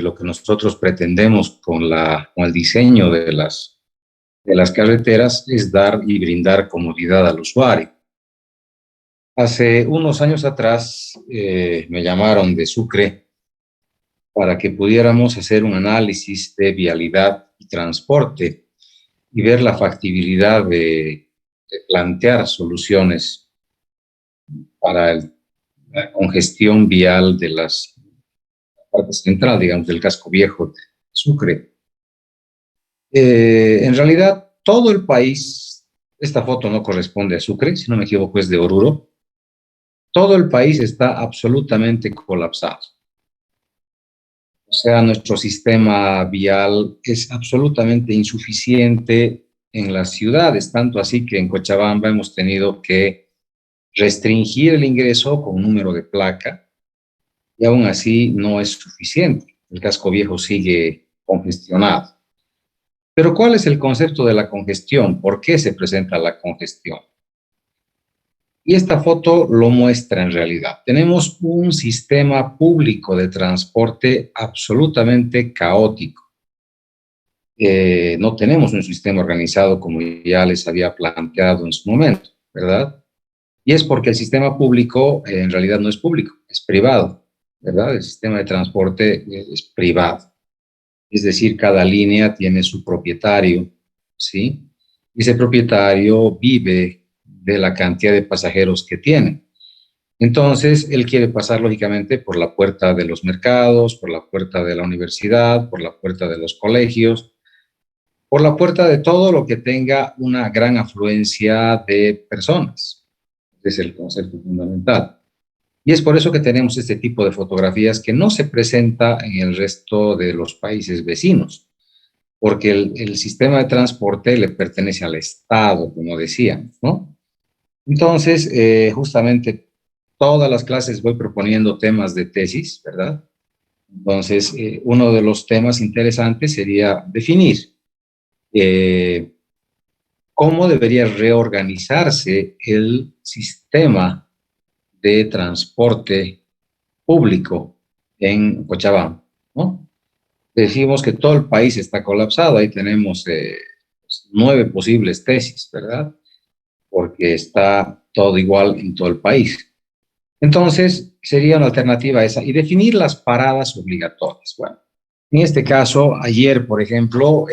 lo que nosotros pretendemos con el diseño de las carreteras es dar y brindar comodidad al usuario. Hace unos años atrás me llamaron de Sucre para que pudiéramos hacer un análisis de vialidad y transporte y ver la factibilidad de plantear soluciones para la congestión vial de la parte central, digamos, del casco viejo de Sucre. En realidad, todo el país, esta foto no corresponde a Sucre, si no me equivoco es de Oruro, todo el país está absolutamente colapsado. O sea, nuestro sistema vial es absolutamente insuficiente en las ciudades, tanto así que en Cochabamba hemos tenido que restringir el ingreso con un número de placa y aún así no es suficiente. El casco viejo sigue congestionado. Pero ¿cuál es el concepto de la congestión? ¿Por qué se presenta la congestión? Y esta foto lo muestra en realidad. Tenemos un sistema público de transporte absolutamente caótico. No tenemos un sistema organizado como ya les había planteado en su momento, ¿verdad? Y es porque el sistema público en realidad no es público, es privado, ¿verdad? El sistema de transporte es privado. Es decir, cada línea tiene su propietario, ¿sí? Y ese propietario vive de la cantidad de pasajeros que tiene. Entonces, él quiere pasar, lógicamente, por la puerta de los mercados, por la puerta de la universidad, por la puerta de los colegios, por la puerta de todo lo que tenga una gran afluencia de personas. Ese es el concepto fundamental. Y es por eso que tenemos este tipo de fotografías que no se presenta en el resto de los países vecinos, porque el sistema de transporte le pertenece al Estado, como decíamos, ¿no? Entonces, justamente todas las clases voy proponiendo temas de tesis, ¿verdad? Entonces, uno de los temas interesantes sería definir cómo debería reorganizarse el sistema de transporte público en Cochabamba, ¿no? Decimos que todo el país está colapsado, ahí tenemos 9 posibles tesis, ¿verdad? Porque está todo igual en todo el país. Entonces, sería una alternativa esa y definir las paradas obligatorias. Bueno, en este caso, ayer, por ejemplo,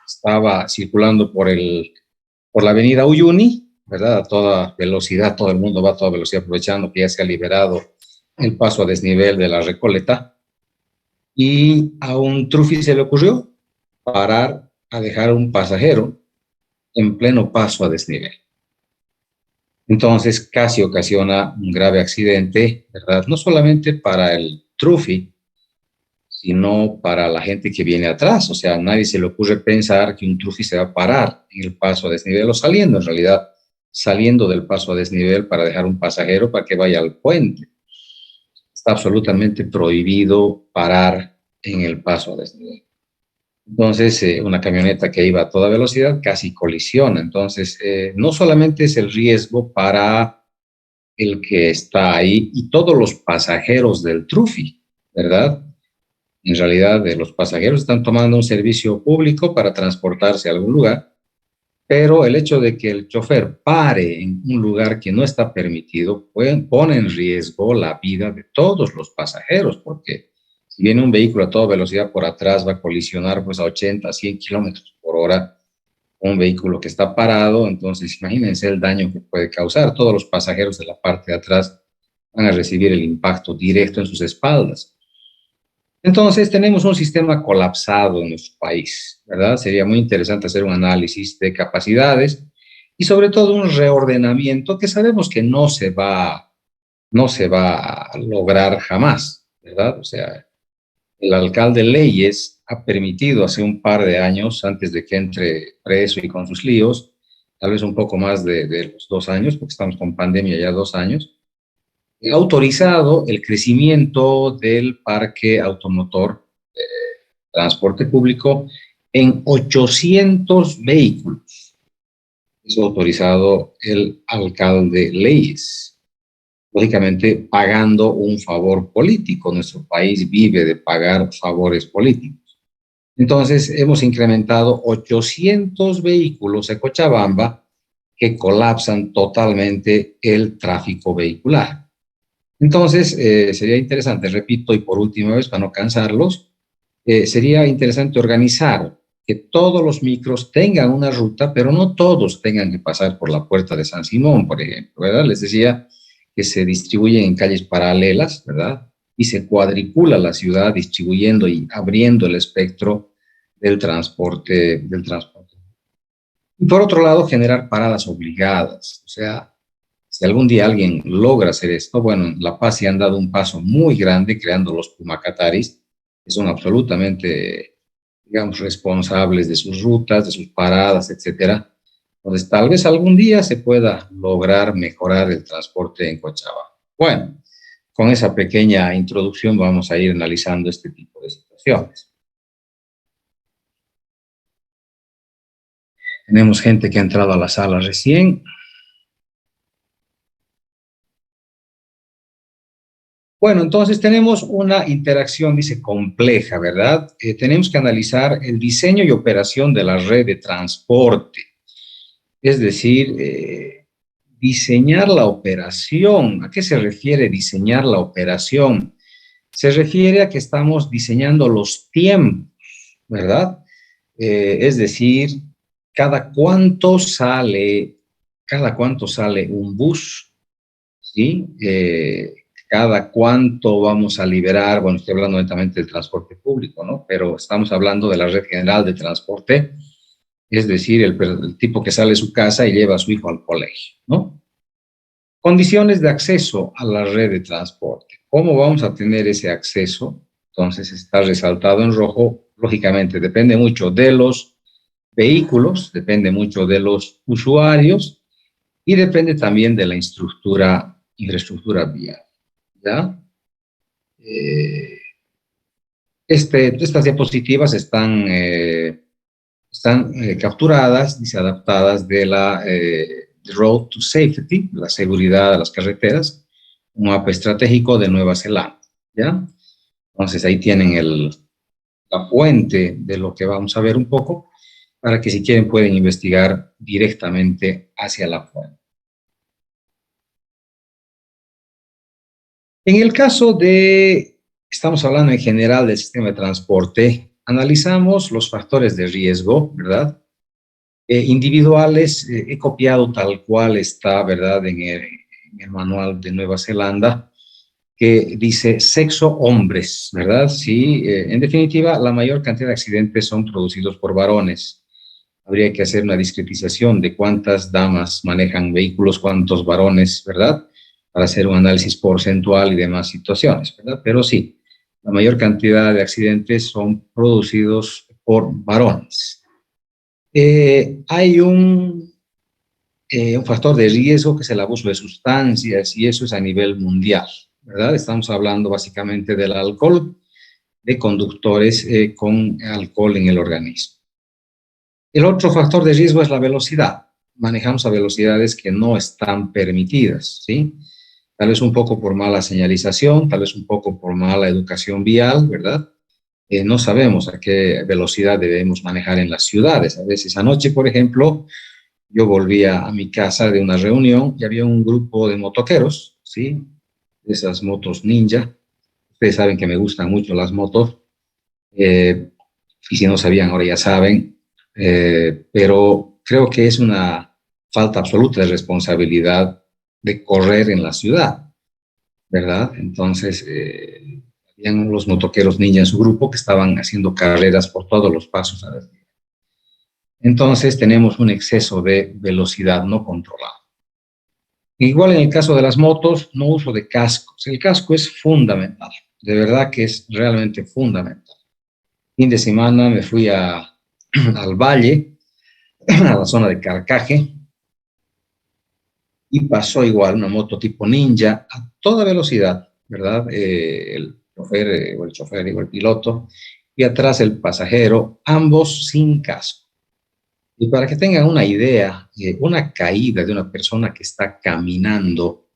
estaba circulando por la avenida Uyuni, ¿verdad? A toda velocidad, todo el mundo va a toda velocidad aprovechando que ya se ha liberado el paso a desnivel de la Recoleta. Y a un trufi se le ocurrió parar a dejar un pasajero en pleno paso a desnivel. Entonces casi ocasiona un grave accidente, ¿verdad? No solamente para el trufi, sino para la gente que viene atrás. O sea, a nadie se le ocurre pensar que un trufi se va a parar en el paso a desnivel o saliendo, en realidad, saliendo del paso a desnivel para dejar un pasajero para que vaya al puente. Está absolutamente prohibido parar en el paso a desnivel. Entonces, una camioneta que iba a toda velocidad casi colisiona. Entonces, no solamente es el riesgo para el que está ahí y todos los pasajeros del trufi, ¿verdad? En realidad, los pasajeros están tomando un servicio público para transportarse a algún lugar, pero el hecho de que el chofer pare en un lugar que no está permitido pone en riesgo la vida de todos los pasajeros, porque si viene un vehículo a toda velocidad por atrás, va a colisionar pues a 80, 100 kilómetros por hora con un vehículo que está parado. Entonces, imagínense el daño que puede causar. Todos los pasajeros de la parte de atrás van a recibir el impacto directo en sus espaldas. Entonces, tenemos un sistema colapsado en nuestro país, ¿verdad? Sería muy interesante hacer un análisis de capacidades y sobre todo un reordenamiento que sabemos que no se va a lograr jamás, ¿verdad? O sea, el alcalde Leyes ha permitido hace un par de años, antes de que entre preso y con sus líos, tal vez un poco más de los 2 años, porque estamos con pandemia ya 2 años, ha autorizado el crecimiento del parque automotor, transporte público, en 800 vehículos. Eso ha autorizado el alcalde Leyes. lógicamente pagando un favor político. Nuestro país vive de pagar favores políticos. Entonces, hemos incrementado 800 vehículos en Cochabamba que colapsan totalmente el tráfico vehicular. Entonces, sería interesante, repito, y por última vez, para no cansarlos, sería interesante organizar que todos los micros tengan una ruta, pero no todos tengan que pasar por la puerta de San Simón, por ejemplo, ¿verdad? Les decía que se distribuyen en calles paralelas, ¿verdad? Y se cuadricula la ciudad distribuyendo y abriendo el espectro del transporte. Y por otro lado, generar paradas obligadas. O sea, si algún día alguien logra hacer esto, bueno, en La Paz se han dado un paso muy grande creando los Pumacataris, que son absolutamente, digamos, responsables de sus rutas, de sus paradas, etcétera. Entonces, tal vez algún día se pueda lograr mejorar el transporte en Cochabamba. Bueno, con esa pequeña introducción vamos a ir analizando este tipo de situaciones. Tenemos gente que ha entrado a la sala recién. Bueno, entonces tenemos una interacción, dice, compleja, ¿verdad? Tenemos que analizar el diseño y operación de la red de transporte, es decir, diseñar la operación. ¿A qué se refiere diseñar la operación? Se refiere a que estamos diseñando los tiempos, ¿verdad? Es decir, cada cuánto sale, cada cuánto sale un bus, ¿sí? Cada cuánto vamos a liberar, bueno, estoy hablando netamente del transporte público, ¿no? Pero estamos hablando de la red general de transporte, es decir, el tipo que sale de su casa y lleva a su hijo al colegio, ¿no? Condiciones de acceso a la red de transporte. ¿Cómo vamos a tener ese acceso? Entonces está resaltado en rojo, lógicamente depende mucho de los vehículos, depende mucho de los usuarios y depende también de la infraestructura vial, ¿ya? Eh, estas diapositivas están capturadas, dice, adaptadas de la Road to Safety, la seguridad de las carreteras, un mapa estratégico de Nueva Zelanda, ¿ya? Entonces ahí tienen la fuente de lo que vamos a ver un poco, para que si quieren pueden investigar directamente hacia la fuente. En el caso estamos hablando en general del sistema de transporte, analizamos los factores de riesgo, ¿verdad? Individuales, he copiado tal cual está, ¿verdad? En el manual de Nueva Zelanda, que dice sexo hombres, ¿verdad? Sí, en definitiva, la mayor cantidad de accidentes son producidos por varones. Habría que hacer una discretización de cuántas damas manejan vehículos, cuántos varones, ¿verdad? Para hacer un análisis porcentual y demás situaciones, ¿verdad? Pero sí, la mayor cantidad de accidentes son producidos por varones. Hay un factor de riesgo que es el abuso de sustancias y eso es a nivel mundial, ¿verdad? Estamos hablando básicamente del alcohol, de conductores con alcohol en el organismo. El otro factor de riesgo es la velocidad. Manejamos a velocidades que no están permitidas, ¿sí? Tal vez un poco por mala señalización, tal vez un poco por mala educación vial, ¿verdad? No sabemos a qué velocidad debemos manejar en las ciudades. A veces anoche, por ejemplo, yo volvía a mi casa de una reunión y había un grupo de motoqueros, ¿sí? De esas motos ninja. Ustedes saben que me gustan mucho las motos. Eh, y si no sabían, ahora ya saben. Pero creo que es una falta absoluta de responsabilidad de correr en la ciudad, ¿verdad? Entonces, habían los motoqueros ninja en su grupo que estaban haciendo carreras por todos los pasos a la ciudad. Entonces, tenemos un exceso de velocidad no controlado. Igual en el caso de las motos, no uso de cascos. El casco es fundamental, de verdad que es realmente fundamental. Fin de semana me fui al valle, a la zona de Carcaje, y pasó igual una moto tipo ninja a toda velocidad, ¿verdad? El chofer o el chofer o el piloto, y atrás el pasajero, ambos sin casco. Y para que tengan una idea, una caída de una persona que está caminando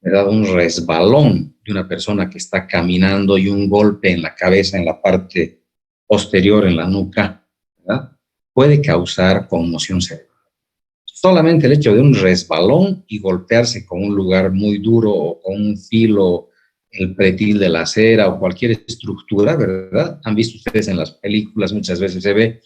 ¿verdad? Un resbalón de una persona que está caminando y un golpe en la cabeza, en la parte posterior, en la nuca, ¿verdad? Puede causar conmoción cerebral. Solamente el hecho de un resbalón y golpearse con un lugar muy duro o con un filo, el pretil de la acera o cualquier estructura, ¿verdad? Han visto ustedes en las películas, muchas veces se ve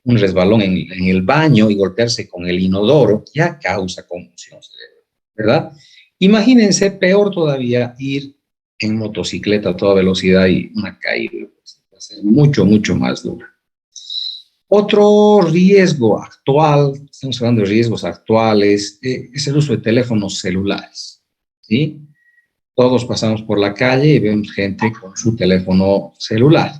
un resbalón en el baño y golpearse con el inodoro, ya causa conmoción cerebral, ¿verdad? Imagínense, peor todavía, ir en motocicleta a toda velocidad y una caída, pues, va a ser mucho, mucho más dura. Otro riesgo actual, estamos hablando de riesgos actuales, es el uso de teléfonos celulares, ¿sí? Todos pasamos por la calle y vemos gente con su teléfono celular,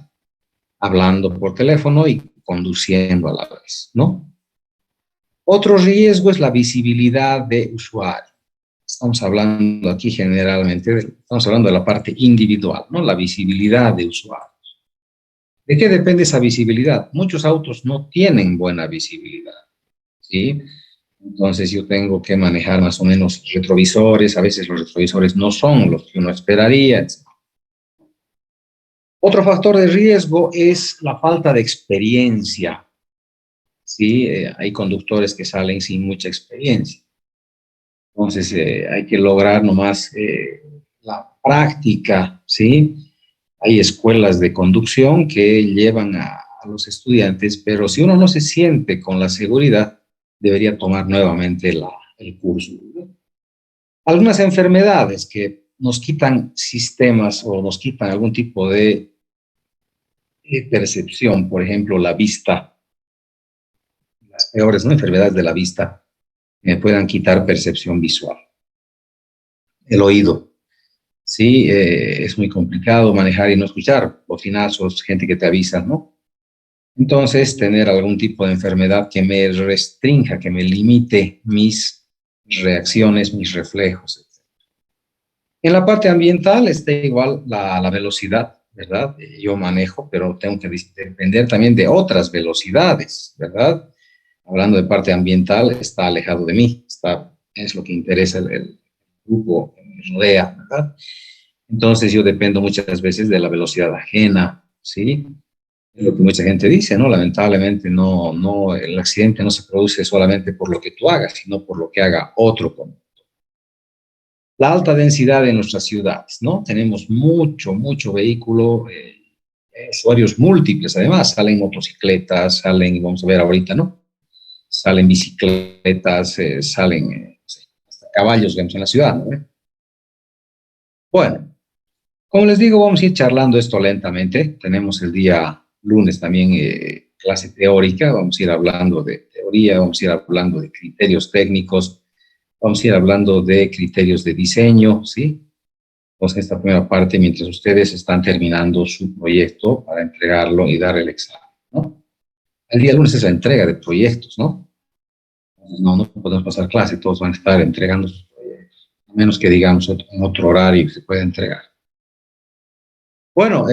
hablando por teléfono y conduciendo a la vez, ¿no? Otro riesgo es la visibilidad de usuario. Estamos hablando aquí generalmente, estamos hablando de la parte individual, ¿no? La visibilidad de usuario. ¿De qué depende esa visibilidad? Muchos autos no tienen buena visibilidad, ¿sí? Entonces yo tengo que manejar más o menos retrovisores, a veces los retrovisores no son los que uno esperaría, etc. Otro factor de riesgo es la falta de experiencia, ¿sí? Hay conductores que salen sin mucha experiencia. Entonces hay que lograr nomás la práctica, ¿sí? Hay escuelas de conducción que llevan a los estudiantes, pero si uno no se siente con la seguridad, debería tomar nuevamente el curso. Algunas enfermedades que nos quitan sistemas o nos quitan algún tipo de percepción, por ejemplo, la vista, las peores, ¿no? Enfermedades de la vista me puedan quitar percepción visual. El oído, sí, es muy complicado manejar y no escuchar, bocinazos, gente que te avisa, ¿no? Entonces, tener algún tipo de enfermedad que me restrinja, que me limite mis reacciones, mis reflejos, etc. En la parte ambiental está igual la velocidad, ¿verdad? Yo manejo, pero tengo que depender también de otras velocidades, ¿verdad? Hablando de parte ambiental, está alejado de mí, es lo que interesa el grupo que me rodea, ¿verdad? Entonces yo dependo muchas veces de la velocidad ajena, ¿sí? Es lo que mucha gente dice, ¿no? Lamentablemente el accidente no se produce solamente por lo que tú hagas, sino por lo que haga otro. La alta densidad de nuestras ciudades, ¿no? Tenemos mucho vehículo, usuarios múltiples, además, salen motocicletas, vamos a ver ahorita, ¿no? Salen bicicletas, salen hasta caballos, vemos en la ciudad, ¿no? Bueno, como les digo, vamos a ir charlando esto lentamente. Tenemos el día lunes también clase teórica, vamos a ir hablando de teoría, vamos a ir hablando de criterios técnicos, vamos a ir hablando de criterios de diseño, ¿sí? Entonces, esta primera parte, mientras ustedes están terminando su proyecto para entregarlo y dar el examen, ¿no? El día lunes es la entrega de proyectos, ¿no? Entonces, no podemos pasar clase, todos van a estar entregando sus proyectos, a menos que digamos en otro horario que se pueda entregar. Bueno,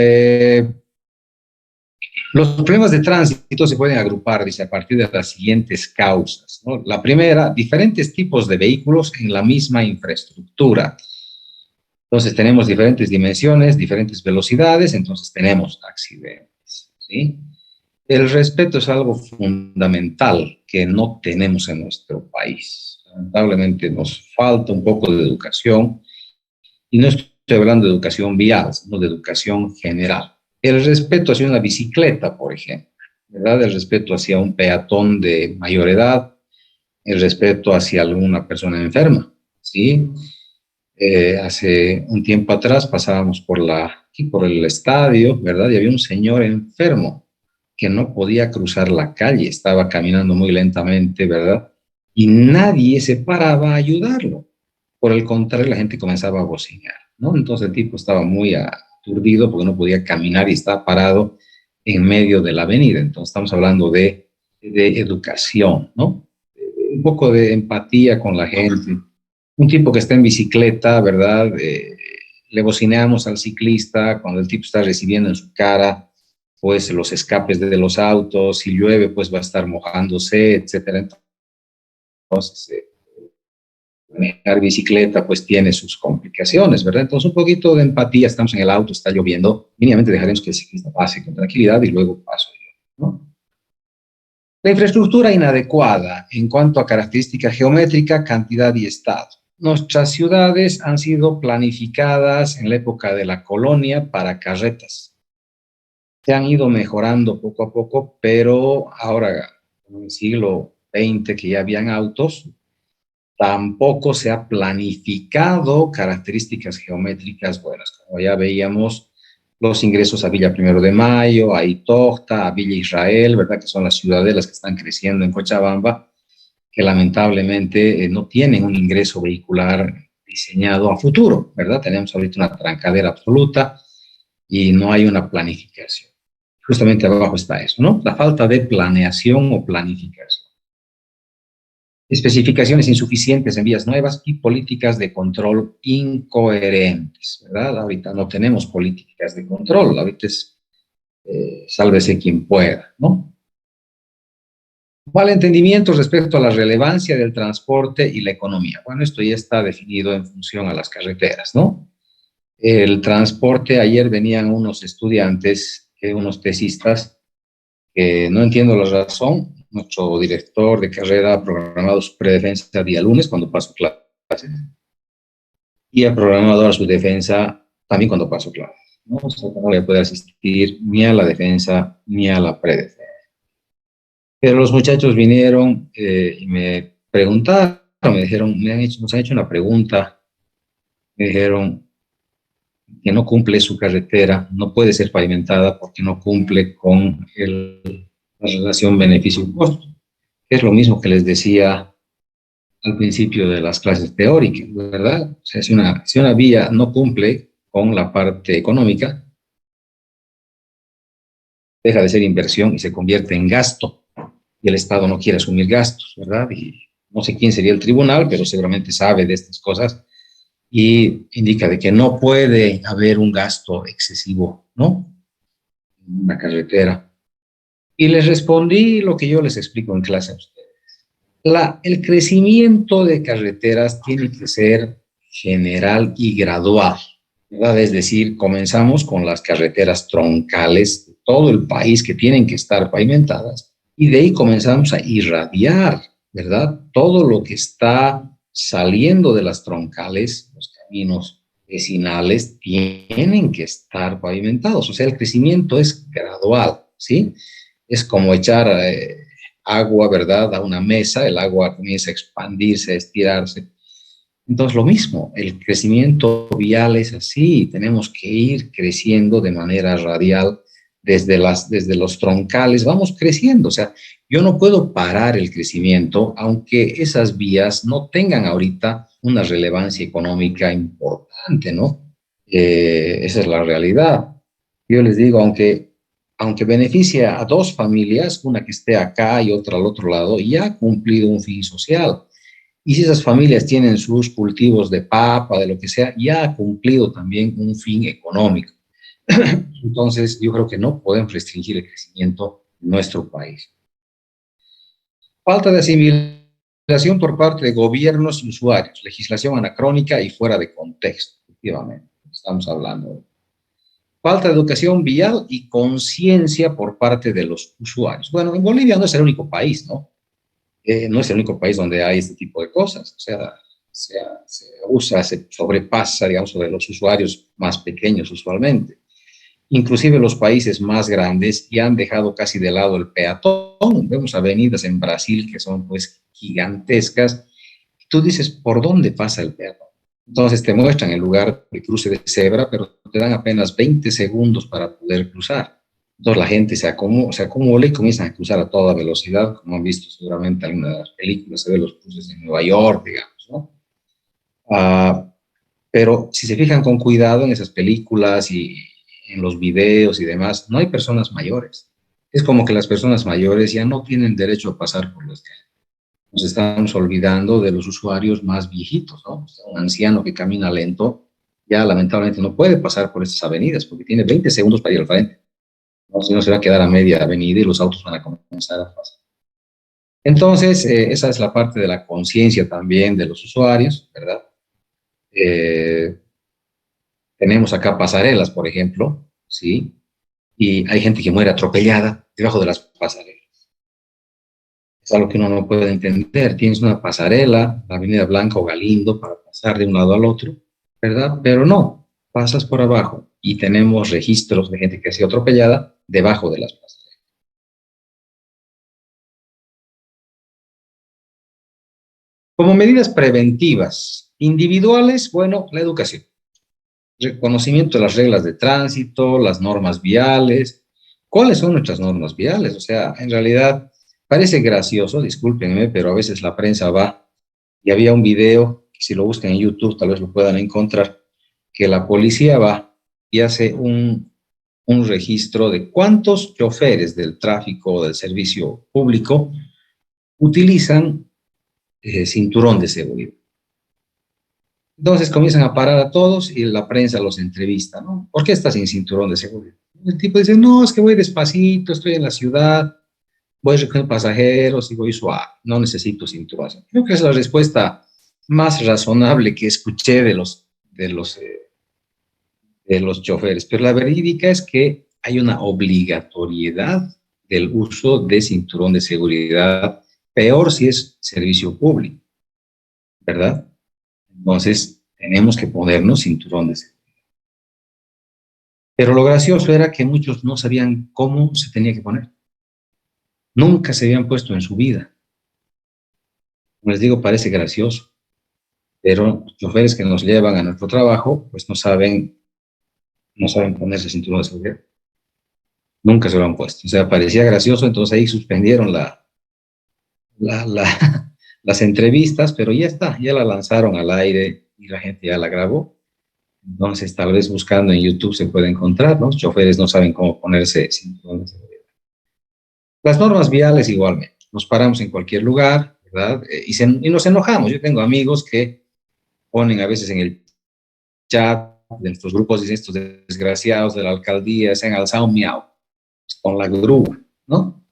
los problemas de tránsito se pueden agrupar, dice, a partir de las siguientes causas, ¿no? La primera, diferentes tipos de vehículos en la misma infraestructura. Entonces tenemos diferentes dimensiones, diferentes velocidades, entonces tenemos accidentes, ¿sí? El respeto es algo fundamental que no tenemos en nuestro país. Lamentablemente nos falta un poco de educación, y no estoy hablando de educación vial, sino de educación general. El respeto hacia una bicicleta, por ejemplo, ¿verdad? El respeto hacia un peatón de mayor edad, el respeto hacia alguna persona enferma, ¿sí? Hace un tiempo atrás pasábamos aquí por el estadio, ¿verdad? Y había un señor enfermo que no podía cruzar la calle, estaba caminando muy lentamente, ¿verdad? Y nadie se paraba a ayudarlo. Por el contrario, la gente comenzaba a bocinar, ¿no? Entonces el tipo estaba muy aturdido porque no podía caminar y estaba parado en medio de la avenida. Entonces estamos hablando de educación, ¿no? Un poco de empatía con la gente. Un tipo que está en bicicleta, ¿verdad? Le bocineamos al ciclista cuando el tipo está recibiendo en su cara, pues, los escapes de los autos, si llueve, pues va a estar mojándose, etcétera. Entonces, Manejar bicicleta pues tiene sus complicaciones, ¿verdad? Entonces un poquito de empatía, estamos en el auto, está lloviendo, mínimamente dejaremos que el ciclista pase con tranquilidad y luego paso yo, ¿no? La infraestructura inadecuada en cuanto a característica geométrica, cantidad y estado. Nuestras ciudades han sido planificadas en la época de la colonia para carretas. Se han ido mejorando poco a poco, pero ahora, en el siglo XX, que ya habían autos, tampoco se ha planificado características geométricas buenas. Como ya veíamos, los ingresos a Villa Primero de Mayo, a Itosta, a Villa Israel, ¿verdad? Que son las ciudadelas que están creciendo en Cochabamba, que lamentablemente no tienen un ingreso vehicular diseñado a futuro, ¿verdad? Tenemos ahorita una trancadera absoluta y no hay una planificación. Justamente abajo está eso, ¿no? La falta de planeación o planificación. Especificaciones insuficientes en vías nuevas y políticas de control incoherentes, ¿verdad? Ahorita no tenemos políticas de control, ahorita es sálvese quien pueda, ¿no? Malentendimientos respecto a la relevancia del transporte y la economía. Bueno, esto ya está definido en función a las carreteras, ¿no? El transporte, ayer venían unos estudiantes, unos tesistas, que no entiendo la razón. Nuestro director de carrera ha programado su predefensa día lunes cuando paso clases y ha programado ahora su defensa también cuando paso clases, ¿no? O sea, no voy a poder asistir ni a la defensa ni a la predefensa. Pero los muchachos vinieron y me preguntaron, me dijeron, nos han hecho una pregunta, me dijeron que no cumple su carretera, no puede ser pavimentada porque no cumple con la relación beneficio-costo. Es lo mismo que les decía al principio de las clases teóricas, ¿verdad? O sea, si una vía no cumple con la parte económica, deja de ser inversión y se convierte en gasto. Y el Estado no quiere asumir gastos, ¿verdad? Y no sé quién sería el tribunal, pero seguramente sabe de estas cosas y indica de que no puede haber un gasto excesivo, ¿no? En una carretera. Y les respondí lo que yo les explico en clase a ustedes. El crecimiento de carreteras tiene que ser general y gradual, ¿verdad? Es decir, comenzamos con las carreteras troncales de todo el país que tienen que estar pavimentadas y de ahí comenzamos a irradiar, ¿verdad? Todo lo que está saliendo de las troncales, los caminos vecinales, tienen que estar pavimentados. O sea, el crecimiento es gradual, ¿sí? Es como echar agua, ¿verdad?, a una mesa, el agua comienza a expandirse, a estirarse. Entonces, lo mismo, el crecimiento vial es así, tenemos que ir creciendo de manera radial desde los troncales, vamos creciendo. O sea, yo no puedo parar el crecimiento, aunque esas vías no tengan ahorita una relevancia económica importante, ¿no? Esa es la realidad. Yo les digo, aunque beneficia a dos familias, una que esté acá y otra al otro lado, ya ha cumplido un fin social. Y si esas familias tienen sus cultivos de papa, de lo que sea, ya ha cumplido también un fin económico. Entonces, yo creo que no podemos restringir el crecimiento en nuestro país. Falta de asimilación por parte de gobiernos y usuarios, legislación anacrónica y fuera de contexto, efectivamente, estamos hablando. Falta de educación vial y conciencia por parte de los usuarios. Bueno, en Bolivia no es el único país, ¿no? No es el único país donde hay este tipo de cosas. O sea, se sobrepasa, digamos, sobre los usuarios más pequeños usualmente. Inclusive los países más grandes ya han dejado casi de lado el peatón. Vemos avenidas en Brasil que son pues gigantescas. Tú dices, ¿por dónde pasa el peatón? Entonces te muestran el lugar de cruce de cebra, pero te dan apenas 20 segundos para poder cruzar. Entonces la gente se acumula y comienzan a cruzar a toda velocidad, como han visto seguramente en algunas películas, se ven los cruces en Nueva York, digamos, ¿no? Pero si se fijan con cuidado en esas películas y en los videos y demás, no hay personas mayores. Es como que las personas mayores ya no tienen derecho a pasar por las calles. Nos estamos olvidando de los usuarios más viejitos, ¿no? O sea, un anciano que camina lento ya lamentablemente no puede pasar por estas avenidas porque tiene 20 segundos para ir al frente. ¿No? Si no, se va a quedar a media avenida y los autos van a comenzar a pasar. Entonces, esa es la parte de la conciencia también de los usuarios, ¿verdad? Eh, Tenemos acá pasarelas, por ejemplo, ¿sí? Y hay gente que muere atropellada debajo de las pasarelas. Es algo que uno no puede entender. Tienes una pasarela, la Avenida Blanca o Galindo, para pasar de un lado al otro, ¿verdad? Pero no, pasas por abajo y tenemos registros de gente que ha sido atropellada debajo de las pasarelas. Como medidas preventivas, individuales, bueno, la educación, reconocimiento de las reglas de tránsito, las normas viales. ¿Cuáles son nuestras normas viales? O sea, en realidad parece gracioso, discúlpenme, pero a veces la prensa va y había un video, que si lo buscan en YouTube tal vez lo puedan encontrar, que la policía va y hace un registro de cuántos choferes del tráfico o del servicio público utilizan cinturón de seguridad. Entonces comienzan a parar a todos y la prensa los entrevista, ¿no? ¿Por qué estás sin cinturón de seguridad? El tipo dice, no, es que voy despacito, estoy en la ciudad, voy recogiendo pasajeros y voy suave, no necesito cinturón. Creo que es la respuesta más razonable que escuché de los choferes, pero la verídica es que hay una obligatoriedad del uso de cinturón de seguridad, peor si es servicio público, ¿verdad? Entonces, tenemos que ponernos cinturón de seguridad. Pero lo gracioso era que muchos no sabían cómo se tenía que poner. Nunca se habían puesto en su vida. Como les digo, parece gracioso, pero los choferes que nos llevan a nuestro trabajo, pues no saben ponerse cinturón de seguridad. Nunca se lo han puesto. O sea, parecía gracioso, entonces ahí suspendieron la, la, las entrevistas, pero ya está, ya la lanzaron al aire y la gente ya la grabó. Entonces, tal vez buscando en YouTube se puede encontrar, ¿no? Los choferes no saben cómo ponerse cinturón de seguridad. Las normas viales igualmente. Nos paramos en cualquier lugar, ¿verdad? Y nos enojamos. Yo tengo amigos que ponen a veces en el chat de nuestros grupos, dicen estos desgraciados de la alcaldía se han alzado miau con la grúa, ¿no?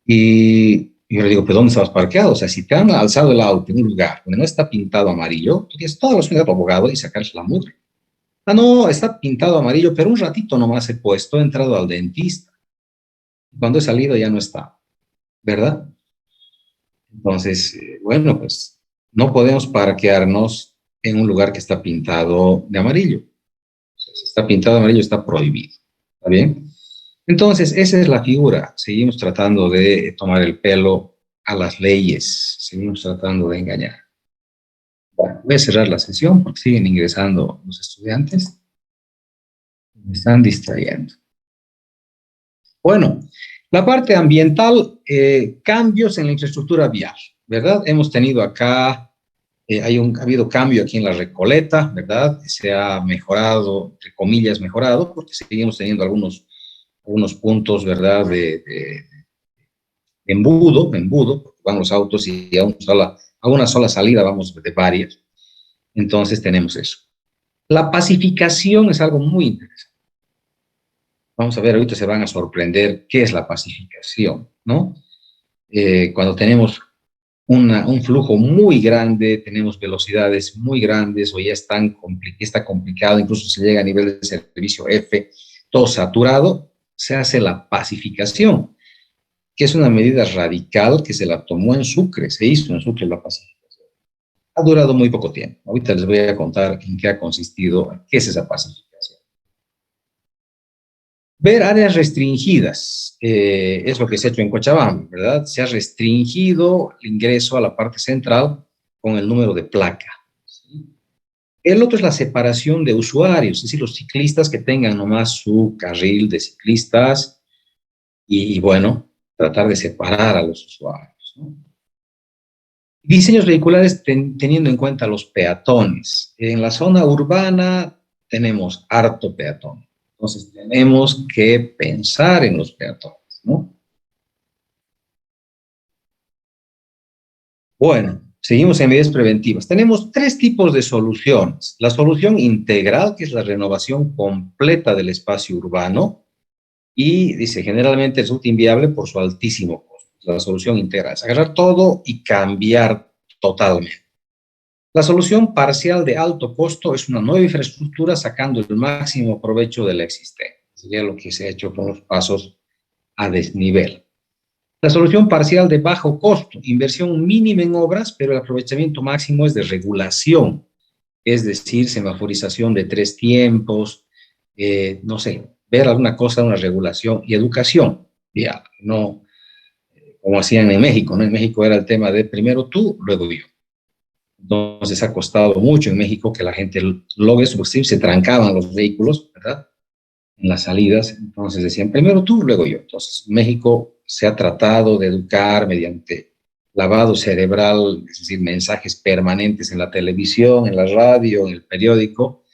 Y yo le digo, ¿pero dónde estabas parqueado? O sea, si te han alzado el auto en un lugar donde no está pintado amarillo, tú tienes toda la opción de tu abogado y sacarse la multa. Ah, no, está pintado amarillo, pero un ratito nomás he puesto, he entrado al dentista. Cuando he salido ya no está, ¿verdad? Entonces, bueno, pues no podemos parquearnos en un lugar que está pintado de amarillo. O sea, si está pintado de amarillo, está prohibido. ¿Está bien? Entonces, esa es la figura. Seguimos tratando de tomar el pelo a las leyes. Seguimos tratando de engañar. Bueno, voy a cerrar la sesión porque siguen ingresando los estudiantes. Me están distrayendo. Bueno, la parte ambiental, cambios en la infraestructura vial, ¿verdad? Hemos tenido acá, ha habido cambio aquí en la Recoleta, ¿verdad? Se ha mejorado, entre comillas, mejorado, porque seguimos teniendo algunos puntos, ¿verdad? De embudo, porque van los autos y a una sola salida vamos de varias. Entonces tenemos eso. La pacificación es algo muy interesante. Vamos a ver, ahorita se van a sorprender qué es la pacificación, ¿no? Cuando tenemos un flujo muy grande, tenemos velocidades muy grandes o ya está complicado, incluso se llega a nivel de servicio F, todo saturado, se hace la pacificación, que es una medida radical que se la tomó en Sucre, se hizo en Sucre la pacificación. Ha durado muy poco tiempo. Ahorita les voy a contar en qué ha consistido, qué es esa pacificación. Ver áreas restringidas, es lo que se ha hecho en Cochabamba, ¿verdad? Se ha restringido el ingreso a la parte central con el número de placa. ¿Sí? El otro es la separación de usuarios, es decir, los ciclistas que tengan nomás su carril de ciclistas y bueno, tratar de separar a los usuarios, ¿no? Diseños vehiculares teniendo en cuenta los peatones. En la zona urbana tenemos harto peatón. Entonces tenemos que pensar en los peatones, ¿no? Bueno, seguimos en medidas preventivas. Tenemos tres tipos de soluciones. La solución integral, que es la renovación completa del espacio urbano, y dice, generalmente resulta inviable por su altísimo costo. La solución integral es agarrar todo y cambiar totalmente. La solución parcial de alto costo es una nueva infraestructura sacando el máximo provecho de la existente. Sería lo que se ha hecho con los pasos a desnivel. La solución parcial de bajo costo, inversión mínima en obras, pero el aprovechamiento máximo es de regulación, es decir, semaforización de 3 tiempos, no sé, ver alguna cosa, una regulación y educación, ya, no como hacían en México, ¿no? En México era el tema de primero tú, luego yo. Entonces ha costado mucho en México que la gente logre eso, porque se trancaban los vehículos, ¿verdad? En las salidas, entonces decían primero tú, luego yo. Entonces México se ha tratado de educar mediante lavado cerebral, es decir, mensajes permanentes en la televisión, en la radio, en el periódico.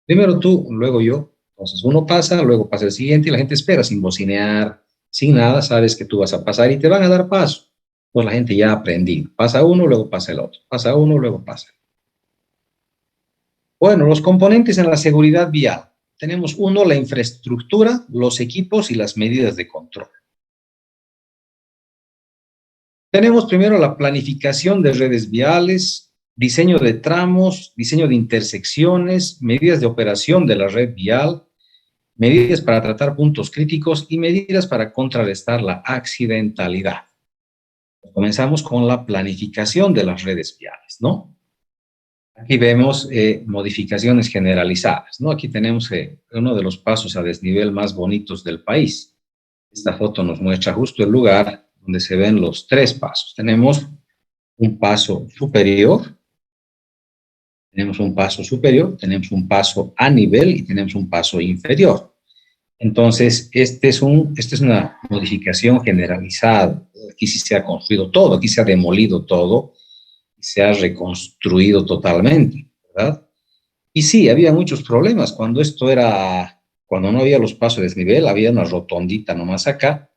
Primero tú, luego yo. Entonces uno pasa, luego pasa el siguiente y la gente espera sin bocinear, sin nada, sabes que tú vas a pasar y te van a dar paso. Pues la gente ya ha aprendido. Pasa uno, luego pasa el otro. Pasa uno, luego pasa el otro. Bueno, los componentes en la seguridad vial. Tenemos uno, la infraestructura, los equipos y las medidas de control. Tenemos primero la planificación de redes viales, diseño de tramos, diseño de intersecciones, medidas de operación de la red vial, medidas para tratar puntos críticos y medidas para contrarrestar la accidentalidad. Comenzamos con la planificación de las redes viales, ¿no? Aquí vemos modificaciones generalizadas, ¿no? Aquí tenemos uno de los pasos a desnivel más bonitos del país. Esta foto nos muestra justo el lugar donde se ven los 3 pasos. Tenemos un paso superior, tenemos un paso superior, tenemos un paso a nivel y tenemos un paso inferior. Entonces, esta es una modificación generalizada. Aquí sí se ha construido todo, aquí se ha demolido todo y se ha reconstruido totalmente, ¿verdad? Y sí, había muchos problemas. Cuando no había los pasos de desnivel, había una rotondita nomás acá,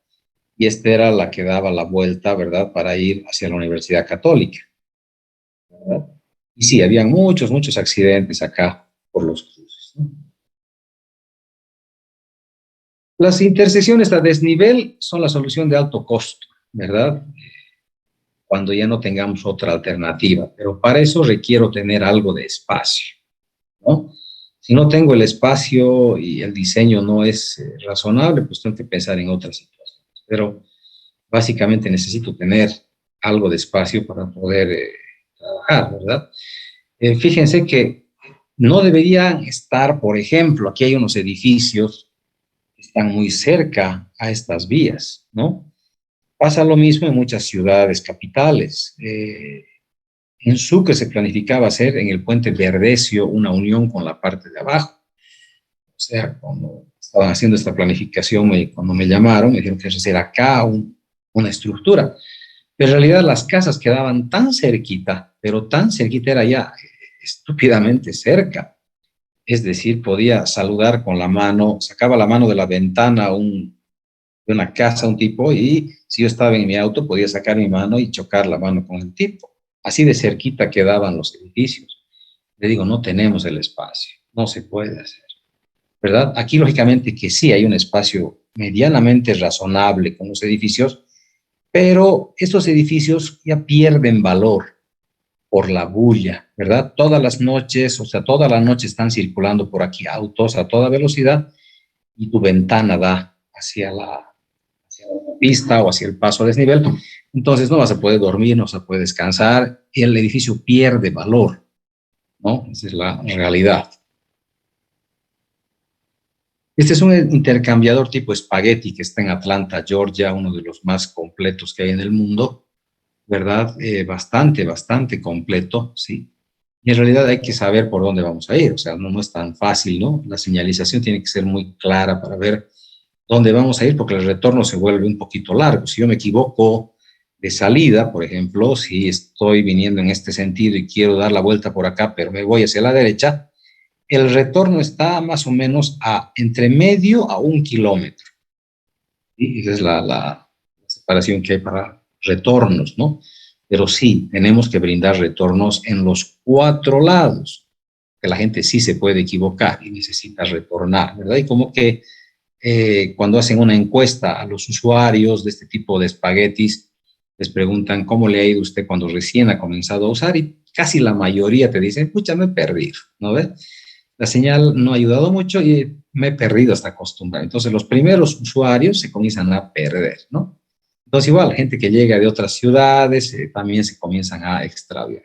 y esta era la que daba la vuelta, ¿verdad?, para ir hacia la Universidad Católica, ¿verdad? Y sí, había muchos accidentes acá por los cruces, ¿no? Las intersecciones a desnivel son la solución de alto costo, ¿verdad? Cuando ya no tengamos otra alternativa, pero para eso requiero tener algo de espacio, ¿no? Si no tengo el espacio y el diseño no es razonable, pues tengo que pensar en otras situaciones. Pero básicamente necesito tener algo de espacio para poder trabajar, ¿verdad? Fíjense que no deberían estar, por ejemplo, aquí hay unos edificios que están muy cerca a estas vías, ¿no? Pasa lo mismo en muchas ciudades capitales. En Sucre se planificaba hacer en el puente Verdecio una unión con la parte de abajo. O sea, cuando estaban haciendo esta planificación, cuando me llamaron, me dijeron que hacer acá una estructura. Pero en realidad las casas quedaban tan cerquita, pero tan cerquita era ya estúpidamente cerca. Es decir, podía saludar con la mano, sacaba la mano de la ventana de una casa un tipo y si yo estaba en mi auto podía sacar mi mano y chocar la mano con el tipo. Así de cerquita quedaban los edificios. Le digo, no tenemos el espacio, no se puede hacer, ¿verdad? Aquí lógicamente que sí hay un espacio medianamente razonable con los edificios, pero estos edificios ya pierden valor por la bulla, ¿verdad? Todas las noches, o sea, toda la noche están circulando por aquí autos a toda velocidad y tu ventana da hacia la pista o hacia el paso a desnivel. Entonces no vas a poder dormir, no vas a poder descansar y el edificio pierde valor, ¿no? Esa es la realidad. Este es un intercambiador tipo espagueti que está en Atlanta, Georgia, uno de los más completos que hay en el mundo, ¿verdad? Bastante completo, ¿sí? Y en realidad hay que saber por dónde vamos a ir, o sea, no es tan fácil, ¿no? La señalización tiene que ser muy clara para ver dónde vamos a ir, porque el retorno se vuelve un poquito largo. Si yo me equivoco de salida, por ejemplo, si estoy viniendo en este sentido y quiero dar la vuelta por acá, pero me voy hacia la derecha, el retorno está más o menos entre medio a 1 kilómetro. ¿Sí? Esa es la separación que hay para retornos, ¿no? Pero sí, tenemos que brindar retornos en los 4 lados, que la gente sí se puede equivocar y necesita retornar, ¿verdad? Y como que cuando hacen una encuesta a los usuarios de este tipo de espaguetis, les preguntan cómo le ha ido a usted cuando recién ha comenzado a usar y casi la mayoría te dicen, pucha, me he perdido, ¿no ves? La señal no ha ayudado mucho y me he perdido hasta acostumbrar. Entonces, los primeros usuarios se comienzan a perder, ¿no? Entonces, igual, gente que llega de otras ciudades también se comienzan a extraviar.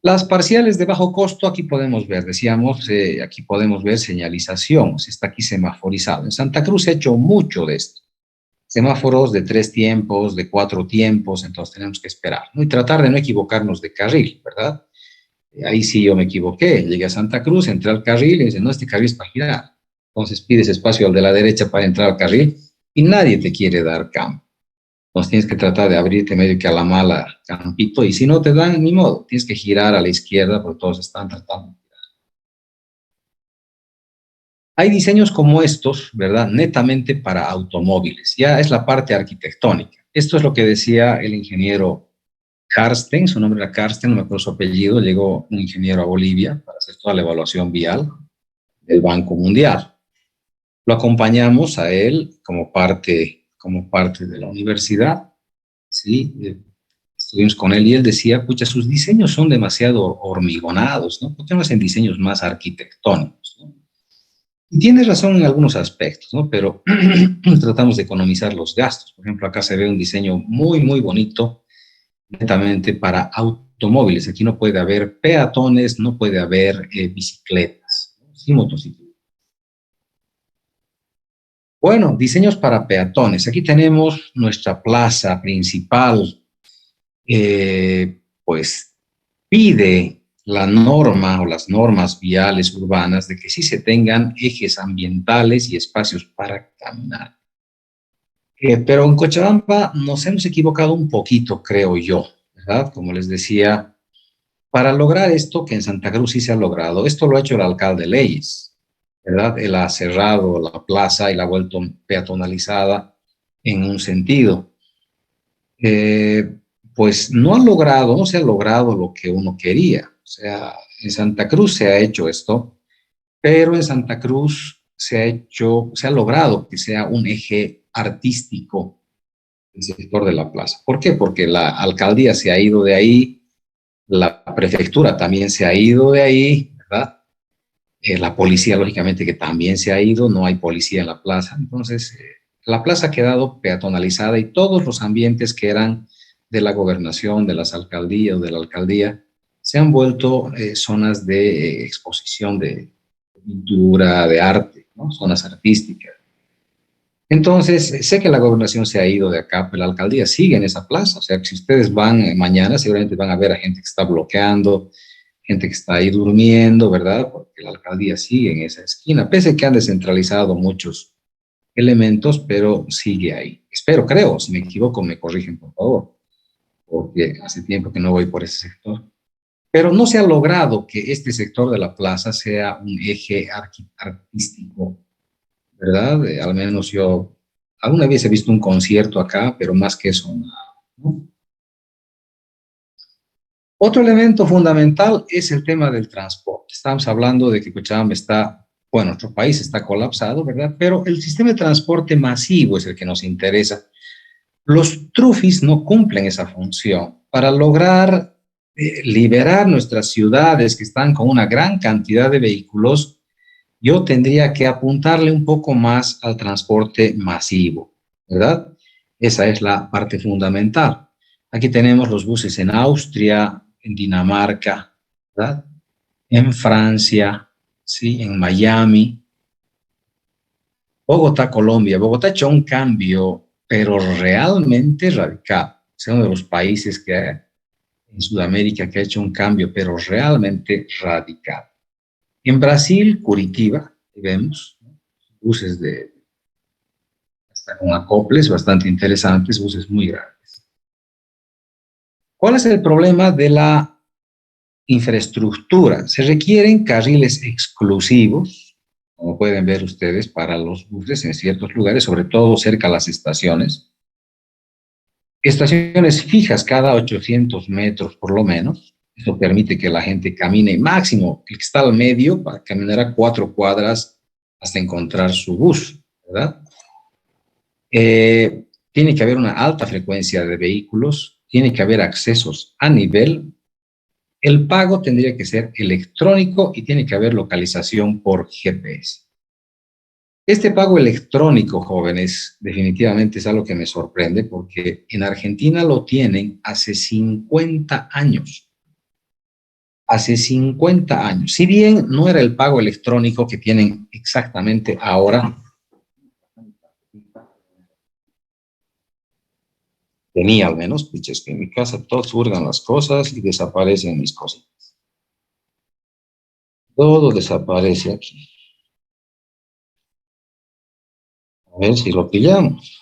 Las parciales de bajo costo, aquí podemos ver, decíamos, aquí podemos ver señalización, está aquí semaforizado. En Santa Cruz se ha hecho mucho de esto. Semáforos de 3 tiempos, de 4 tiempos, entonces tenemos que esperar, ¿no? Y tratar de no equivocarnos de carril, ¿verdad? Ahí sí yo me equivoqué, llegué a Santa Cruz, entré al carril y dice, no, este carril es para girar. Entonces pides espacio al de la derecha para entrar al carril y nadie te quiere dar campo. Entonces tienes que tratar de abrirte medio que a la mala campito y si no te dan, ni modo, tienes que girar a la izquierda porque todos están tratando. Hay diseños como estos, ¿verdad? Netamente para automóviles. Ya es la parte arquitectónica. Esto es lo que decía el ingeniero Karsten, su nombre era Karsten, no me acuerdo su apellido, llegó un ingeniero a Bolivia para hacer toda la evaluación vial del Banco Mundial. Lo acompañamos a él como parte de la universidad, ¿sí? Estuvimos con él y él decía, pucha, sus diseños son demasiado hormigonados, ¿no? ¿Por qué no hacen diseños más arquitectónicos, ¿no? Y tiene razón en algunos aspectos, ¿no? Pero tratamos de economizar los gastos. Por ejemplo, acá se ve un diseño muy, muy bonito, netamente para automóviles. Aquí no puede haber peatones, no puede haber bicicletas, ¿no? Sí, motocicletas. Bueno, diseños para peatones. Aquí tenemos nuestra plaza principal, pues pide la norma o las normas viales urbanas de que sí se tengan ejes ambientales y espacios para caminar. Pero en Cochabamba nos hemos equivocado un poquito, creo yo, ¿verdad? Como les decía, para lograr esto que en Santa Cruz sí se ha logrado, esto lo ha hecho el alcalde Leyes, ¿verdad? Él ha cerrado la plaza y la ha vuelto peatonalizada en un sentido. Eh, pues no se ha logrado lo que uno quería. O sea, en Santa Cruz se ha hecho esto, pero en Santa Cruz se ha logrado que sea un eje artístico el sector de la plaza. ¿Por qué? Porque la alcaldía se ha ido de ahí, la prefectura también se ha ido de ahí, ¿verdad? La policía, lógicamente, que también se ha ido, no hay policía en la plaza. Entonces, la plaza ha quedado peatonalizada y todos los ambientes que eran de la gobernación, de las alcaldías o de la alcaldía, se han vuelto zonas de exposición de pintura, de arte, ¿no? Zonas artísticas. Entonces, sé que la gobernación se ha ido de acá, pero la alcaldía sigue en esa plaza. O sea, que si ustedes van mañana, seguramente van a ver a gente que está bloqueando, gente que está ahí durmiendo, ¿verdad? Porque la alcaldía sigue en esa esquina, pese a que han descentralizado muchos elementos, pero sigue ahí. Espero, creo, si me equivoco, me corrigen, por favor, porque hace tiempo que no voy por ese sector. Pero no se ha logrado que este sector de la plaza sea un eje artístico, ¿verdad? Al menos yo alguna vez he visto un concierto acá, pero más que eso, ¿no? Otro elemento fundamental es el tema del transporte. Estamos hablando de que Cochabamba está, bueno, nuestro país está colapsado, ¿verdad? Pero el sistema de transporte masivo es el que nos interesa. Los trufis no cumplen esa función. Para lograr liberar nuestras ciudades que están con una gran cantidad de vehículos, yo tendría que apuntarle un poco más al transporte masivo, ¿verdad? Esa es la parte fundamental. Aquí tenemos los buses en Austria, en Dinamarca, ¿verdad? En Francia, ¿sí? En Miami, Bogotá, Colombia. Bogotá ha hecho un cambio, pero realmente radical. Es uno de los países que en Sudamérica que ha hecho un cambio, pero realmente radical. En Brasil, Curitiba, vemos, ¿no? Buses de hasta con acoples bastante interesantes, buses muy grandes. ¿Cuál es el problema de la infraestructura? Se requieren carriles exclusivos, como pueden ver ustedes, para los buses en ciertos lugares, sobre todo cerca de las estaciones. Estaciones fijas cada 800 metros por lo menos. Eso permite que la gente camine máximo, el que está al medio, para caminar a 4 cuadras hasta encontrar su bus, ¿verdad? tiene que haber una alta frecuencia de vehículos, tiene que haber accesos a nivel, el pago tendría que ser electrónico y tiene que haber localización por GPS. Este pago electrónico, jóvenes, definitivamente es algo que me sorprende porque en Argentina lo tienen hace 50 años. Hace 50 años. Si bien no era el pago electrónico que tienen exactamente ahora, tenía al menos, pues es que en mi casa todos hurgan las cosas y desaparecen mis cosas. Todo desaparece aquí. A ver si lo pillamos.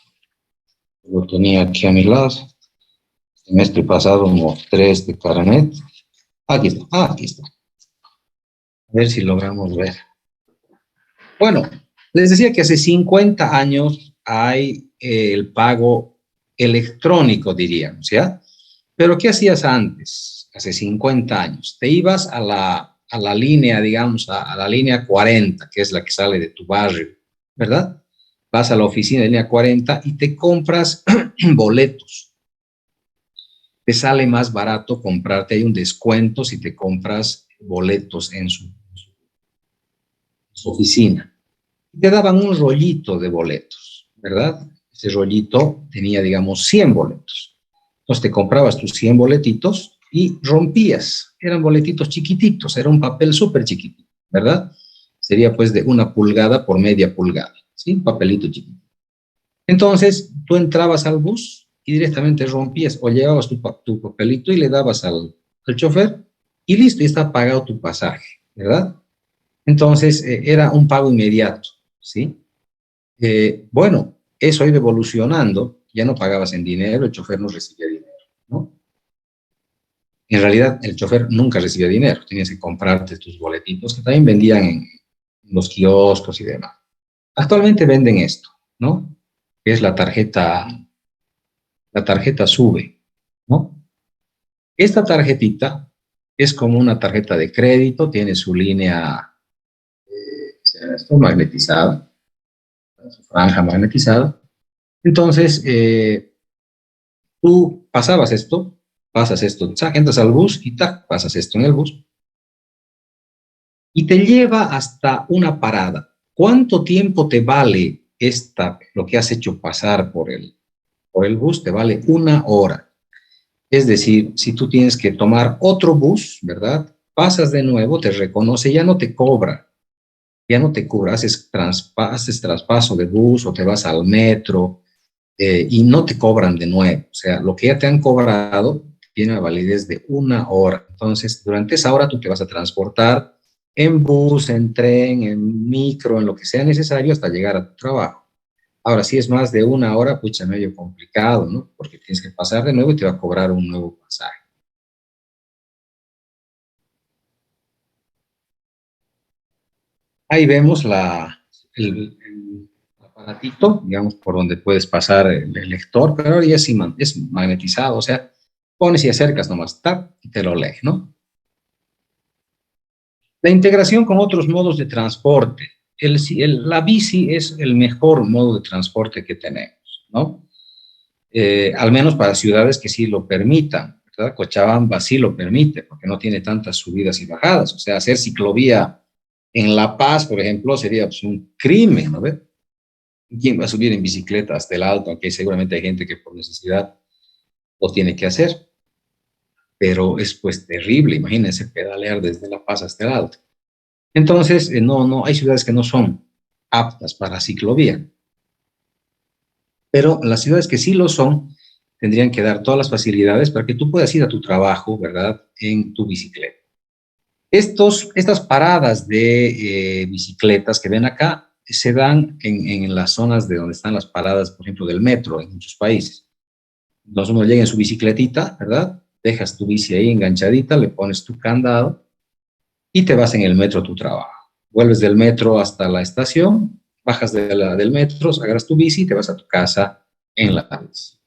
Lo tenía aquí a mi lado. El semestre pasado mostré este carnet. Aquí está, aquí está. A ver si logramos ver. Bueno, les decía que hace 50 años hay el pago electrónico, diríamos, ¿ya? Pero ¿qué hacías antes, hace 50 años? Te ibas a la línea, digamos, a la línea 40, que es la que sale de tu barrio, ¿verdad? Vas a la oficina de línea 40 y te compras boletos. Te sale más barato comprarte, hay un descuento si te compras boletos en su oficina. Te daban un rollito de boletos, ¿verdad? Ese rollito tenía, digamos, 100 boletos. Entonces te comprabas tus 100 boletitos y rompías. Eran boletitos chiquititos, era un papel súper chiquitito, ¿verdad? Sería pues de 1 pulgada por media pulgada, ¿sí? Un papelito chiquito. Entonces tú entrabas al bus y directamente rompías o llevabas tu papelito y le dabas al chofer y listo, y está pagado tu pasaje, ¿verdad? Entonces era un pago inmediato, ¿sí? Bueno, eso ha ido evolucionando, ya no pagabas en dinero, el chofer no recibía dinero, ¿no? En realidad, el chofer nunca recibía dinero, tenías que comprarte tus boletitos que también vendían en los kioscos y demás. Actualmente venden esto, ¿no? Que es la tarjeta SUBE, ¿no? Esta tarjetita es como una tarjeta de crédito, tiene su línea magnetizada, su franja magnetizada. Entonces, tú pasas esto, entras al bus y pasas esto en el bus y te lleva hasta una parada. ¿Cuánto tiempo te vale lo que has hecho pasar por el bus? Te vale 1 hora. Es decir, si tú tienes que tomar otro bus, ¿verdad? Pasas de nuevo, te reconoce, ya no te cobra, haces traspaso de bus o te vas al metro, y no te cobran de nuevo. O sea, lo que ya te han cobrado tiene una validez de 1 hora. Entonces, durante esa hora tú te vas a transportar en bus, en tren, en micro, en lo que sea necesario hasta llegar a tu trabajo. Ahora, si es más de 1 hora, pucha, medio complicado, ¿no? Porque tienes que pasar de nuevo y te va a cobrar un nuevo pasaje. Ahí vemos el aparatito, digamos, por donde puedes pasar el lector, pero ahora ya es magnetizado, o sea, pones y acercas nomás, tap, y te lo lee, ¿no? La integración con otros modos de transporte. La bici es el mejor modo de transporte que tenemos, ¿no? Al menos para ciudades que sí lo permitan, ¿verdad? Cochabamba sí lo permite, porque no tiene tantas subidas y bajadas. O sea, hacer ciclovía en La Paz, por ejemplo, sería pues, un crimen, ¿no? ¿Quién va a subir en bicicleta hasta el alto? Aunque seguramente hay gente que por necesidad lo tiene que hacer, pero es pues terrible, imagínense pedalear desde La Paz hasta el alto. Entonces, no, hay ciudades que no son aptas para ciclovía, pero las ciudades que sí lo son, tendrían que dar todas las facilidades para que tú puedas ir a tu trabajo, ¿verdad?, en tu bicicleta. Estas paradas de bicicletas que ven acá se dan en las zonas de donde están las paradas, por ejemplo, del metro en muchos países. Entonces uno llega en su bicicletita, ¿verdad? Dejas tu bici ahí enganchadita, le pones tu candado y te vas en el metro a tu trabajo. Vuelves del metro hasta la estación, bajas del metro, agarras tu bici y te vas a tu casa en la bici.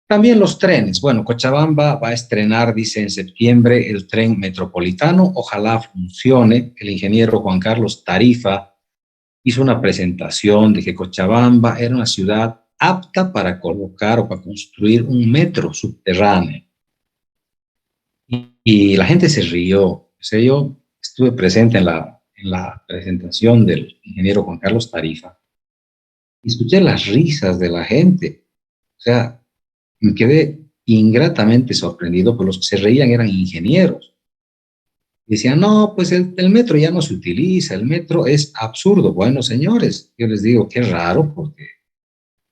También los trenes. Bueno, Cochabamba va a estrenar, dice, en septiembre el tren metropolitano. Ojalá funcione. El ingeniero Juan Carlos Tarifa hizo una presentación de que Cochabamba era una ciudad apta para colocar o para construir un metro subterráneo. Y la gente se rió. O sea, yo estuve presente en la presentación del ingeniero Juan Carlos Tarifa y escuché las risas de la gente. O sea, me quedé ingratamente sorprendido, porque los que se reían eran ingenieros. Decían, no, pues el metro ya no se utiliza, el metro es absurdo. Bueno, señores, yo les digo, qué raro, porque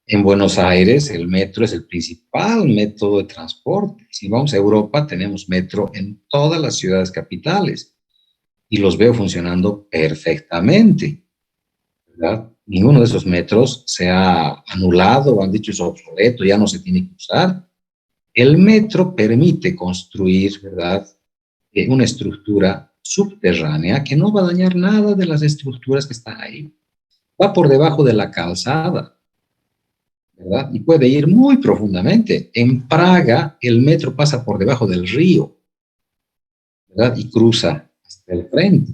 en Buenos Aires el metro es el principal método de transporte. Si vamos a Europa, tenemos metro en todas las ciudades capitales y los veo funcionando perfectamente, ¿verdad? Ninguno de esos metros se ha anulado o han dicho es obsoleto, ya no se tiene que usar. El metro permite construir, ¿verdad?, una estructura subterránea que no va a dañar nada de las estructuras que están ahí. Va por debajo de la calzada, ¿verdad? Y puede ir muy profundamente. En Praga, el metro pasa por debajo del río, ¿verdad? Y cruza hasta el frente.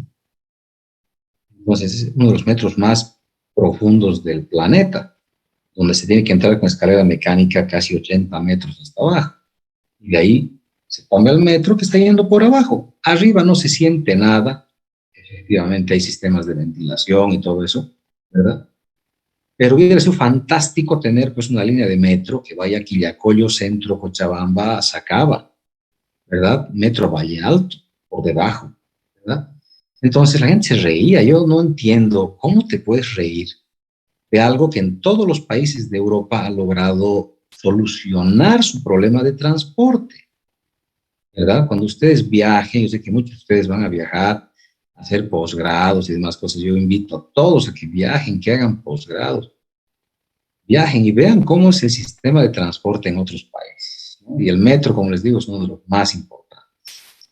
Entonces, es uno de los metros más profundos del planeta, donde se tiene que entrar con escalera mecánica casi 80 metros hasta abajo. Y de ahí se toma el metro que está yendo por abajo. Arriba no se siente nada. Efectivamente, hay sistemas de ventilación y todo eso, ¿verdad? Pero hubiera sido fantástico tener pues una línea de metro que vaya a Quillacollo, Centro, Cochabamba, Sacaba, ¿verdad? Metro Valle Alto, por debajo, ¿verdad? Entonces la gente se reía. Yo no entiendo cómo te puedes reír de algo que en todos los países de Europa ha logrado solucionar su problema de transporte, ¿verdad? Cuando ustedes viajen, yo sé que muchos de ustedes van a viajar, a hacer posgrados y demás cosas. Yo invito a todos a que viajen, que hagan posgrados. Viajen y vean cómo es el sistema de transporte en otros países, ¿no? Y el metro, como les digo, es uno de los más importantes.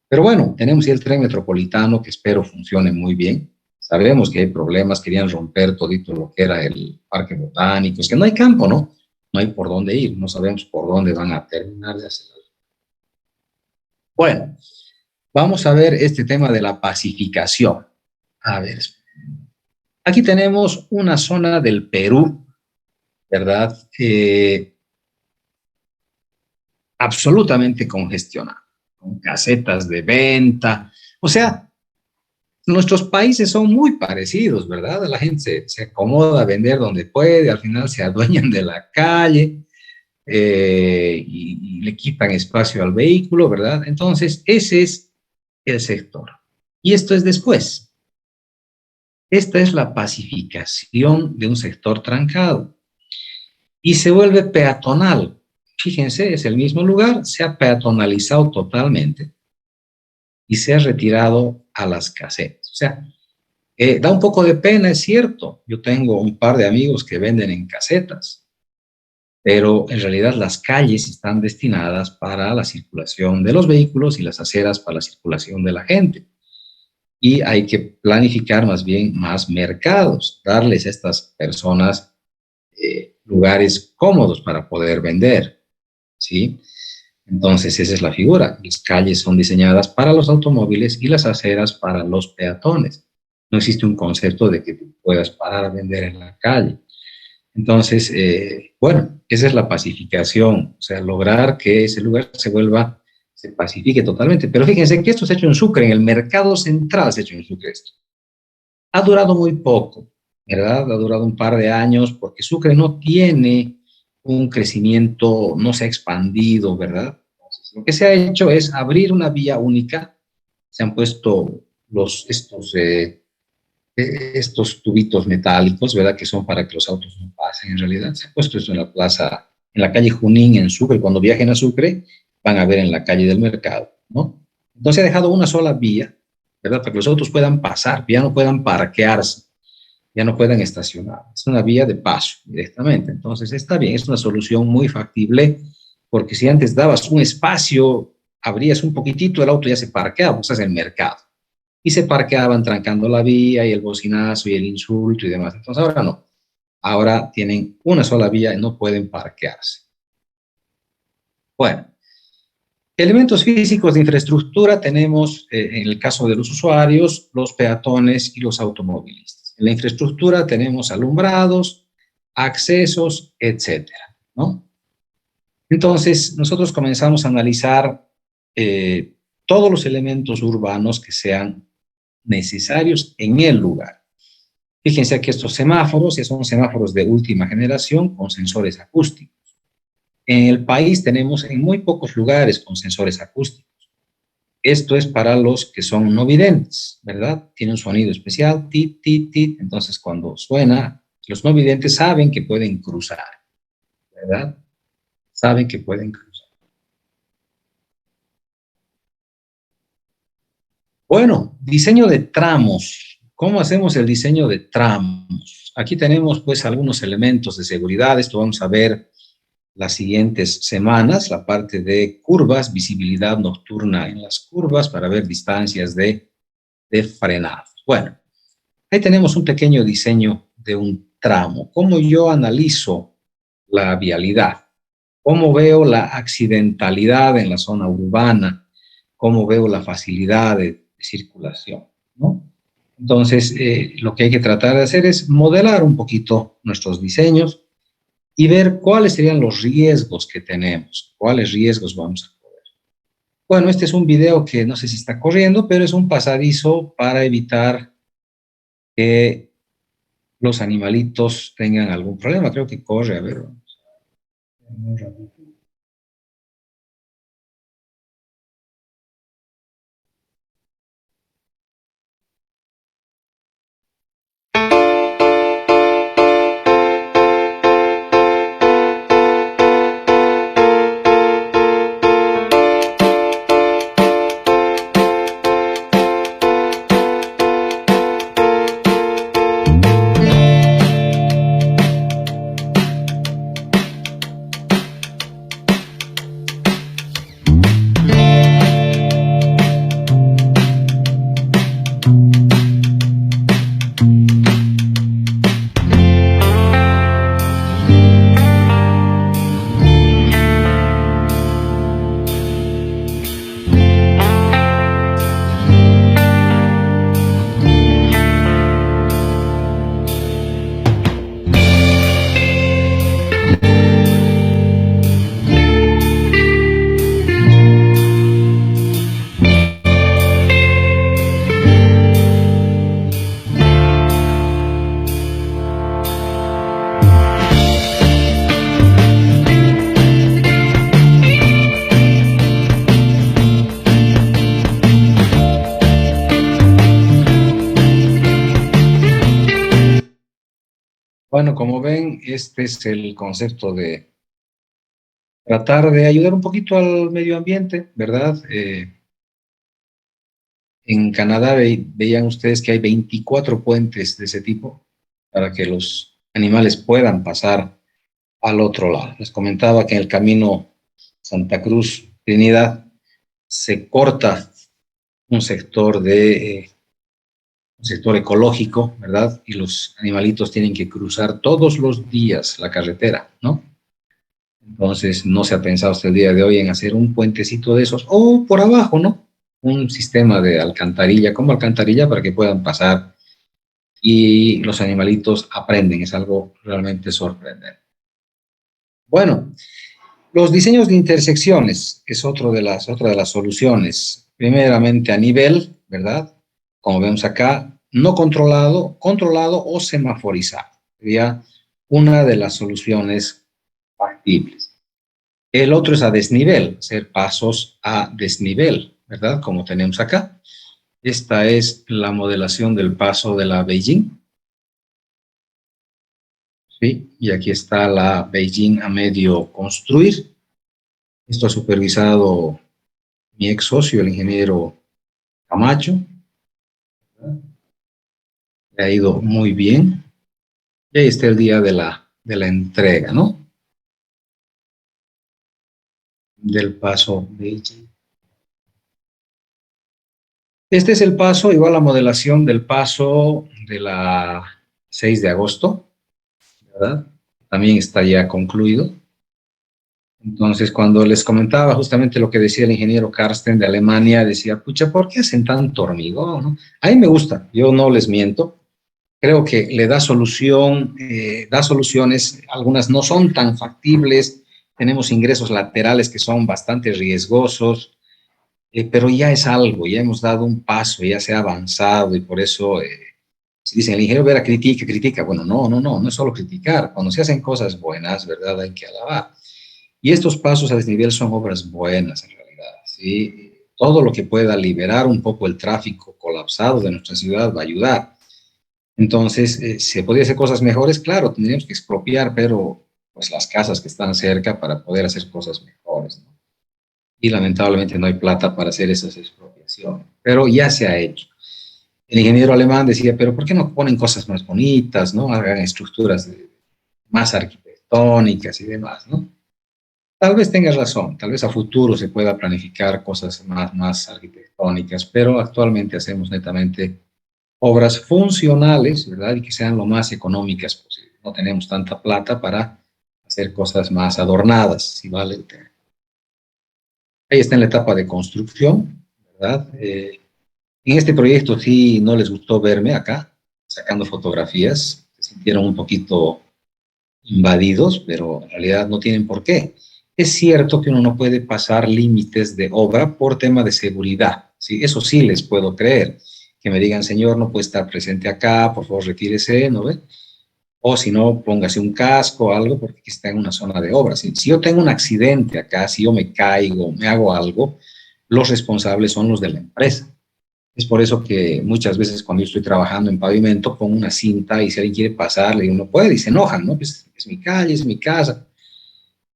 Pero bueno, tenemos el tren metropolitano que espero funcione muy bien. Sabemos que hay problemas, querían romper todito lo que era el parque botánico, es que no hay campo, ¿no? No hay por dónde ir, no sabemos por dónde van a terminar de hacerlo. Bueno, vamos a ver este tema de la pacificación. A ver, aquí tenemos una zona del Perú, ¿verdad? Absolutamente congestionada, con casetas de venta. O sea, nuestros países son muy parecidos, ¿verdad? La gente se acomoda a vender donde puede, al final se adueñan de la calle y le quitan espacio al vehículo, ¿verdad? Entonces, ese es el sector. Y esto es después. Esta es la pacificación de un sector trancado y se vuelve peatonal. Fíjense, es el mismo lugar, se ha peatonalizado totalmente y se ha retirado a las casetas. O sea, da un poco de pena, es cierto. Yo tengo un par de amigos que venden en casetas, pero en realidad las calles están destinadas para la circulación de los vehículos y las aceras para la circulación de la gente. Y hay que planificar más bien más mercados, darles a estas personas lugares cómodos para poder vender, ¿sí? Entonces, esa es la figura. Las calles son diseñadas para los automóviles y las aceras para los peatones. No existe un concepto de que tú puedas parar a vender en la calle. Entonces, bueno, esa es la pacificación, o sea, lograr que ese lugar se pacifique totalmente. Pero fíjense que esto se ha hecho en Sucre, en el mercado central se ha hecho en Sucre esto. Ha durado muy poco, ¿verdad? Ha durado un par de años porque Sucre no tiene un crecimiento, no se ha expandido, ¿verdad? Entonces, lo que se ha hecho es abrir una vía única, se han puesto estos tubitos metálicos, ¿verdad? Que son para que los autos no pasen en realidad. Se ha puesto esto en la plaza, en la calle Junín, en Sucre. Cuando viajen a Sucre, van a ver en la calle del mercado, ¿no? Entonces ha dejado una sola vía, ¿verdad? Para que los autos puedan pasar, ya no puedan parquearse, ya no puedan estacionar. Es una vía de paso directamente. Entonces está bien, es una solución muy factible, porque si antes dabas un espacio, abrías un poquitito, el auto ya se parqueaba, pues es el mercado y se parqueaban trancando la vía y el bocinazo y el insulto y demás. Entonces ahora no, ahora tienen una sola vía y no pueden parquearse. Bueno, elementos físicos de infraestructura tenemos en el caso de los usuarios, los peatones y los automovilistas. En la infraestructura tenemos alumbrados, accesos, etcétera, ¿no? Entonces, nosotros comenzamos a analizar todos los elementos urbanos que sean necesarios en el lugar. Fíjense que estos semáforos ya son semáforos de última generación con sensores acústicos. En el país tenemos en muy pocos lugares con sensores acústicos. Esto es para los que son no videntes, ¿verdad? Tiene un sonido especial, tit, tit, tit. Entonces, cuando suena, los no videntes saben que pueden cruzar, ¿verdad? Saben que pueden cruzar. Bueno, diseño de tramos. ¿Cómo hacemos el diseño de tramos? Aquí tenemos pues algunos elementos de seguridad. Esto vamos a ver las siguientes semanas, la parte de curvas, visibilidad nocturna en las curvas para ver distancias de frenado. Bueno, ahí tenemos un pequeño diseño de un tramo. ¿Cómo yo analizo la vialidad? ¿Cómo veo la accidentalidad en la zona urbana? ¿Cómo veo la facilidad de circulación? ¿No? Entonces, lo que hay que tratar de hacer es modelar un poquito nuestros diseños y ver cuáles serían los riesgos que tenemos, cuáles riesgos vamos a correr. Bueno, este es un video que no sé si está corriendo, pero es un pasadizo para evitar que los animalitos tengan algún problema. Creo que corre, a ver. Bueno, como ven, este es el concepto de tratar de ayudar un poquito al medio ambiente, ¿verdad? En Canadá veían ustedes que hay 24 puentes de ese tipo para que los animales puedan pasar al otro lado. Les comentaba que en el camino Santa Cruz-Trinidad se corta un sector un sector ecológico, ¿verdad? Y los animalitos tienen que cruzar todos los días la carretera, ¿no? Entonces, no se ha pensado hasta el día de hoy en hacer un puentecito de esos, o por abajo, ¿no? Un sistema de alcantarilla, como alcantarilla, para que puedan pasar y los animalitos aprenden. Es algo realmente sorprendente. Bueno, los diseños de intersecciones es otra de las soluciones. Primeramente a nivel, ¿verdad? Como vemos acá, no controlado, controlado o semaforizado. Sería una de las soluciones factibles. El otro es a desnivel, hacer pasos a desnivel, ¿verdad? Como tenemos acá. Esta es la modelación del paso de la Beijing. ¿Sí? Y aquí está la Beijing a medio construir. Esto ha supervisado mi ex socio, el ingeniero Camacho. Le ha ido muy bien. Y ahí está el día de la entrega, ¿no? Del paso Beijing. Este es el paso, igual la modelación del paso de la 6 de agosto, ¿verdad? También está ya concluido. Entonces, cuando les comentaba justamente lo que decía el ingeniero Karsten de Alemania, decía, pucha, ¿por qué hacen tanto hormigón? ¿No? A mí me gusta, yo no les miento. creo que le da solución, da soluciones, algunas no son tan factibles, tenemos ingresos laterales que son bastante riesgosos, pero ya es algo, ya hemos dado un paso, ya se ha avanzado y por eso, si dicen, el ingeniero Vera critica, critica, bueno, no es solo criticar, cuando se hacen cosas buenas, ¿verdad? Hay que alabar. Y estos pasos a desnivel son obras buenas en realidad, ¿sí? Todo lo que pueda liberar un poco el tráfico colapsado de nuestra ciudad va a ayudar. Entonces, ¿se podría hacer cosas mejores? Claro, tendríamos que expropiar, pero pues las casas que están cerca para poder hacer cosas mejores, ¿no? Y lamentablemente no hay plata para hacer esas expropiaciones, pero ya se ha hecho. El ingeniero alemán decía, pero ¿por qué no ponen cosas más bonitas, no? Hagan estructuras más arquitectónicas y demás, ¿no? Tal vez tengas razón, tal vez a futuro se pueda planificar cosas más arquitectónicas, pero actualmente hacemos netamente obras funcionales, ¿verdad? Y que sean lo más económicas posible. No tenemos tanta plata para hacer cosas más adornadas, si vale el tema. Ahí está en la etapa de construcción, ¿verdad? En este proyecto sí no les gustó verme acá, sacando fotografías, se sintieron un poquito invadidos, pero en realidad no tienen por qué. Es cierto que uno no puede pasar límites de obra por tema de seguridad, ¿sí? Eso sí les puedo creer. Que me digan, señor, no puede estar presente acá, por favor retírese, ¿no ve? O si no, póngase un casco o algo porque aquí está en una zona de obra. Si yo tengo un accidente acá, si yo me caigo, me hago algo, los responsables son los de la empresa. Es por eso que muchas veces cuando yo estoy trabajando en pavimento pongo una cinta y si alguien quiere pasar, le digo, no puede, y se enojan, ¿no? Pues es mi calle, es mi casa.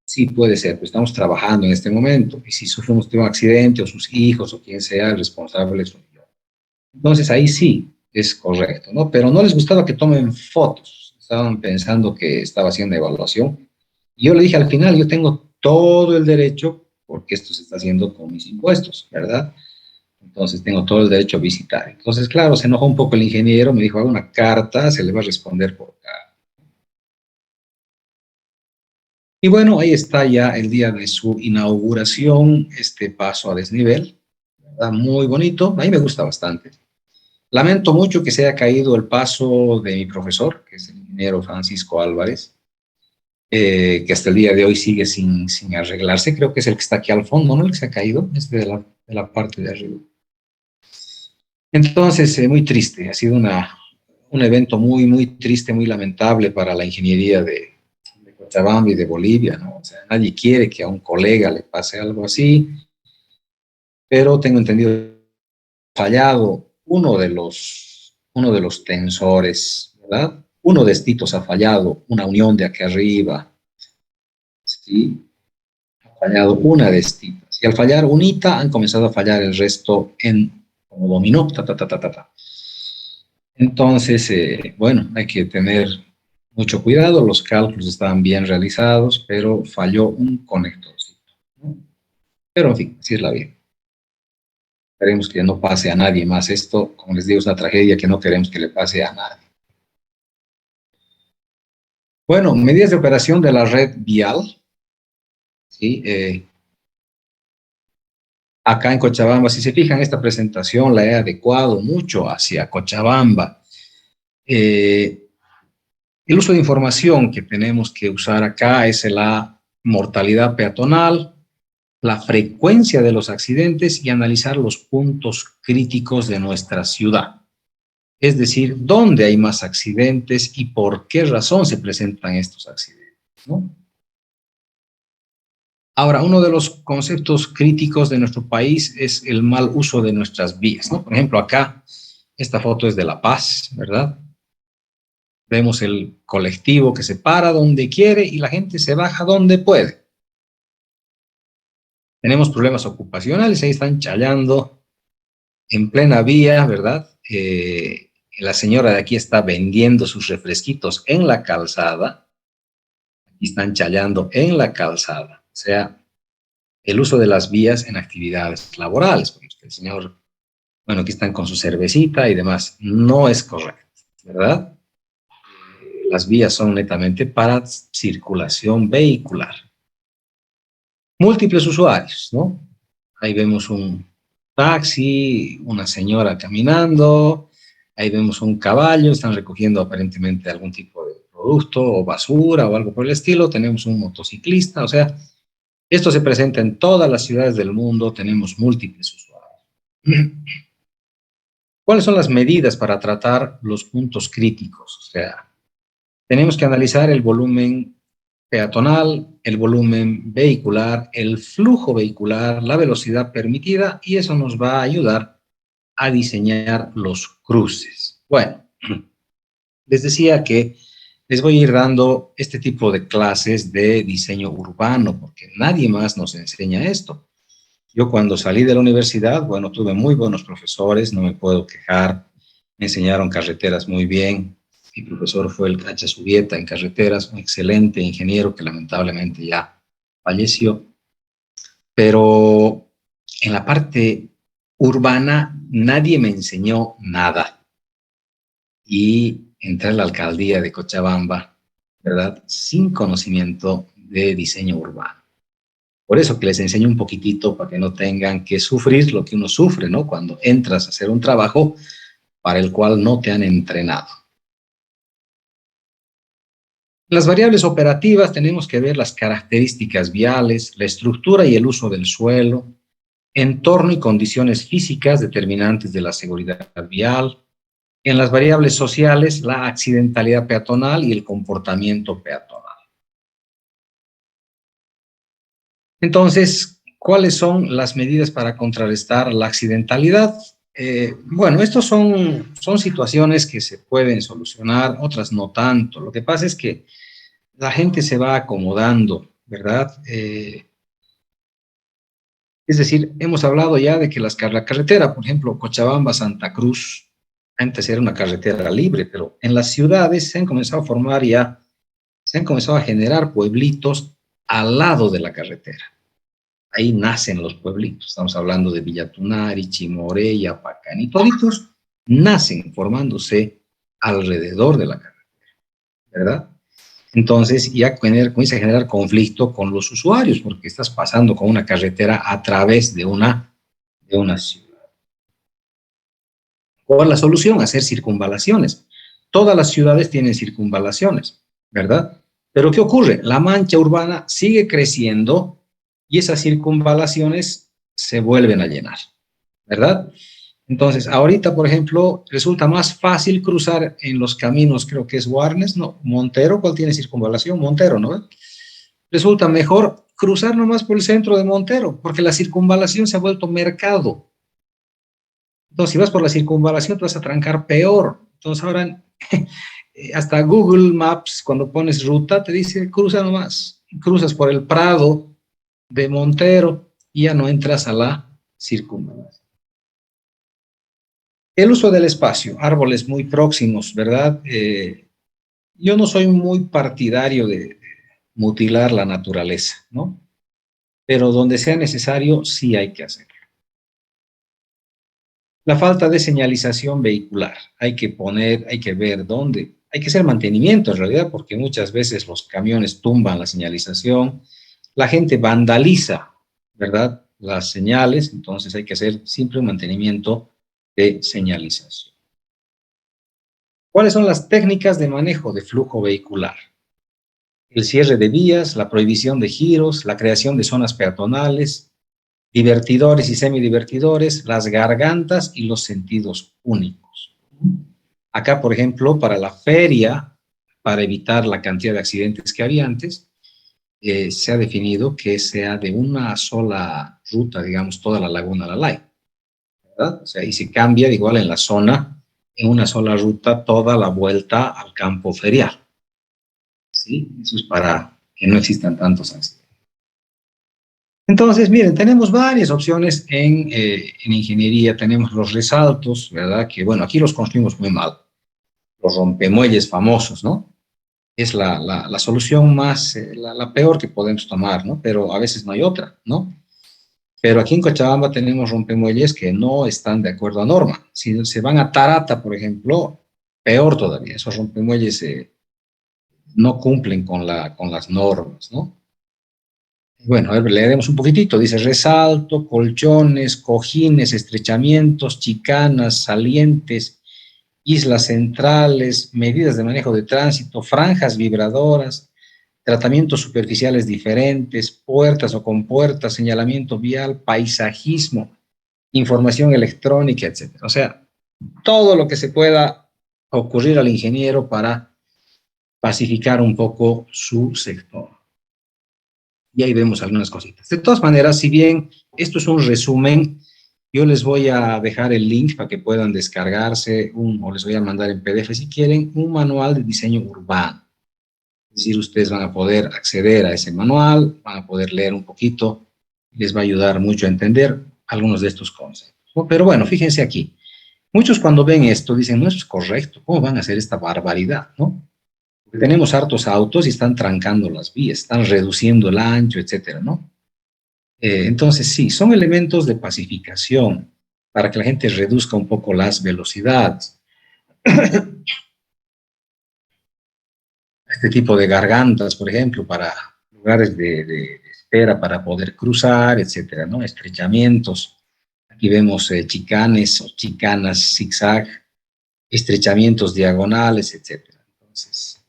Sí puede ser, pues estamos trabajando en este momento. Y si sufrimos de un accidente o sus hijos o quien sea, el responsable soy yo. Entonces ahí sí es correcto, ¿no? Pero no les gustaba que tomen fotos. Estaban pensando que estaba haciendo evaluación. Y yo le dije al final, yo tengo todo el derecho, porque esto se está haciendo con mis impuestos, ¿verdad? Entonces tengo todo el derecho a visitar. Entonces, claro, se enojó un poco el ingeniero, me dijo, haga una carta, se le va a responder por acá. Y bueno, ahí está ya el día de su inauguración, este paso a desnivel, ¿verdad? Muy bonito, a mí me gusta bastante. Lamento mucho que se haya caído el paso de mi profesor, que es el ingeniero Francisco Álvarez, que hasta el día de hoy sigue sin arreglarse. Creo que es el que está aquí al fondo, ¿no? El que se ha caído, es de la parte de arriba. Entonces, muy triste, ha sido un evento muy triste, muy lamentable para la ingeniería de Cochabamba y de Bolivia, ¿no? O sea, nadie quiere que a un colega le pase algo así, pero tengo entendido fallado uno de los tensores, ¿verdad? Uno de estos ha fallado, una unión de aquí arriba, ¿sí? Ha fallado una de estas. Y al fallar unita, han comenzado a fallar el resto en como dominó, ta. Entonces, bueno, hay que tener mucho cuidado, los cálculos estaban bien realizados, pero falló un conectorcito, ¿no? Pero en fin, así es la vida. Esperemos que no pase a nadie más esto, como les digo, es una tragedia que no queremos que le pase a nadie. Bueno, medidas de operación de la red vial, ¿sí? Acá en Cochabamba, si se fijan, esta presentación la he adecuado mucho hacia Cochabamba. Eh, el uso de información que tenemos que usar acá es la mortalidad peatonal, la frecuencia de los accidentes y analizar los puntos críticos de nuestra ciudad. Es decir, dónde hay más accidentes y por qué razón se presentan estos accidentes, ¿no? Ahora, uno de los conceptos críticos de nuestro país es el mal uso de nuestras vías, ¿no? Por ejemplo, acá, esta foto es de La Paz, ¿verdad? Vemos el colectivo que se para donde quiere y la gente se baja donde puede. Tenemos problemas ocupacionales, ahí están chayando en plena vía, ¿verdad? La señora de aquí está vendiendo sus refresquitos en la calzada y están chayando en la calzada. O sea, el uso de las vías en actividades laborales. Porque el señor, bueno, aquí están con su cervecita y demás. No es correcto, ¿verdad? Las vías son netamente para circulación vehicular. Múltiples usuarios, ¿no? Ahí vemos un taxi, una señora caminando, Ahí vemos un caballo, están recogiendo aparentemente algún tipo de producto o basura o algo por el estilo. Tenemos un motociclista, o sea, esto se presenta en todas las ciudades del mundo, tenemos múltiples usuarios. ¿Cuáles son las medidas para tratar los puntos críticos? O sea, tenemos que analizar el volumen peatonal, el volumen vehicular, el flujo vehicular, la velocidad permitida, y eso nos va a ayudar a diseñar los cruces. Bueno, les decía que les voy a ir dando este tipo de clases de diseño urbano, porque nadie más nos enseña esto. Yo cuando salí de la universidad, bueno, tuve muy buenos profesores, no me puedo quejar, me enseñaron carreteras muy bien. Mi profesor fue el Cacha Subieta en carreteras, un excelente ingeniero que lamentablemente ya falleció. Pero en la parte urbana nadie me enseñó nada. Y entré a la alcaldía de Cochabamba, ¿verdad? Sin conocimiento de diseño urbano. Por eso que les enseño un poquitito para que no tengan que sufrir lo que uno sufre, ¿no? Cuando entras a hacer un trabajo para el cual no te han entrenado. Las variables operativas tenemos que ver las características viales, la estructura y el uso del suelo, entorno y condiciones físicas determinantes de la seguridad vial. En las variables sociales, la accidentalidad peatonal y el comportamiento peatonal. Entonces, ¿cuáles son las medidas para contrarrestar la accidentalidad? Bueno, estos son situaciones que se pueden solucionar, otras no tanto. Lo que pasa es que la gente se va acomodando, ¿verdad? Es decir, hemos hablado ya de que la carretera, por ejemplo, Cochabamba-Santa Cruz, antes era una carretera libre, pero en las ciudades se han comenzado a formar ya, se han comenzado a generar pueblitos al lado de la carretera. Ahí nacen los pueblitos. Estamos hablando de Villatunari, Chimoré, Yapacán, y toditos nacen formándose alrededor de la carretera, ¿verdad? Entonces ya comienza a generar conflicto con los usuarios, porque estás pasando con una carretera a través de una ciudad. ¿Cuál es la solución? Hacer circunvalaciones. Todas las ciudades tienen circunvalaciones, ¿verdad? Pero ¿qué ocurre? La mancha urbana sigue creciendo y esas circunvalaciones se vuelven a llenar, ¿verdad? Entonces, ahorita, por ejemplo, resulta más fácil cruzar en los caminos, creo que es Warnes, no, Montero, ¿cuál tiene circunvalación? Montero, ¿no? Resulta mejor cruzar nomás por el centro de Montero, porque la circunvalación se ha vuelto mercado. Entonces, si vas por la circunvalación, te vas a trancar peor. Entonces, ahora hasta Google Maps, cuando pones ruta, te dice cruza nomás. Cruzas por el Prado de Montero y ya no entras a la circunvalación. El uso del espacio, árboles muy próximos, ¿verdad? Yo no soy muy partidario de mutilar la naturaleza, ¿no? Pero donde sea necesario, sí hay que hacerlo. La falta de señalización vehicular, hay que ver dónde, hay que hacer mantenimiento en realidad, porque muchas veces los camiones tumban la señalización, la gente vandaliza, ¿verdad? Las señales, entonces hay que hacer siempre un mantenimiento de señalización. ¿Cuáles son las técnicas de manejo de flujo vehicular? El cierre de vías, la prohibición de giros, la creación de zonas peatonales, divertidores y semidivertidores, las gargantas y los sentidos únicos. Acá, por ejemplo, para la feria, para evitar la cantidad de accidentes que había antes, se ha definido que sea de una sola ruta, digamos, toda la Laguna Lalay, ¿verdad? O sea, y se cambia de igual en la zona, en una sola ruta, toda la vuelta al campo ferial. ¿Sí? Eso es para que no existan tantos accidentes. Entonces, miren, tenemos varias opciones en ingeniería. Tenemos los resaltos, ¿verdad? Que, bueno, aquí los construimos muy mal. Los rompemuelles famosos, ¿no? Es la solución más, la peor que podemos tomar, ¿no? Pero a veces no hay otra, ¿no? Pero aquí en Cochabamba tenemos rompemuelles que no están de acuerdo a norma. Si se van a Tarata, por ejemplo, peor todavía. Esos rompemuelles no cumplen con las normas, ¿no? Bueno, a ver, leeremos un poquitito. Dice resalto, colchones, cojines, estrechamientos, chicanas, salientes, islas centrales, medidas de manejo de tránsito, franjas vibradoras, tratamientos superficiales diferentes, puertas o compuertas, señalamiento vial, paisajismo, información electrónica, etcétera. O sea, todo lo que se pueda ocurrir al ingeniero para pacificar un poco su sector. Y ahí vemos algunas cositas. De todas maneras, si bien esto es un resumen, yo les voy a dejar el link para que puedan descargarse, o les voy a mandar en PDF si quieren, un manual de diseño urbano. Es decir, ustedes van a poder acceder a ese manual, van a poder leer un poquito, les va a ayudar mucho a entender algunos de estos conceptos. Pero bueno, fíjense aquí. Muchos cuando ven esto dicen, no, eso es correcto, ¿cómo van a hacer esta barbaridad? ¿No? Tenemos hartos autos y están trancando las vías, están reduciendo el ancho, etcétera, ¿no? Entonces, sí, son elementos de pacificación para que la gente reduzca un poco las velocidades. Este tipo de gargantas, por ejemplo, para lugares de espera para poder cruzar, etcétera, ¿no? Estrechamientos. Aquí vemos chicanes o chicanas zigzag, estrechamientos diagonales, etcétera. Entonces,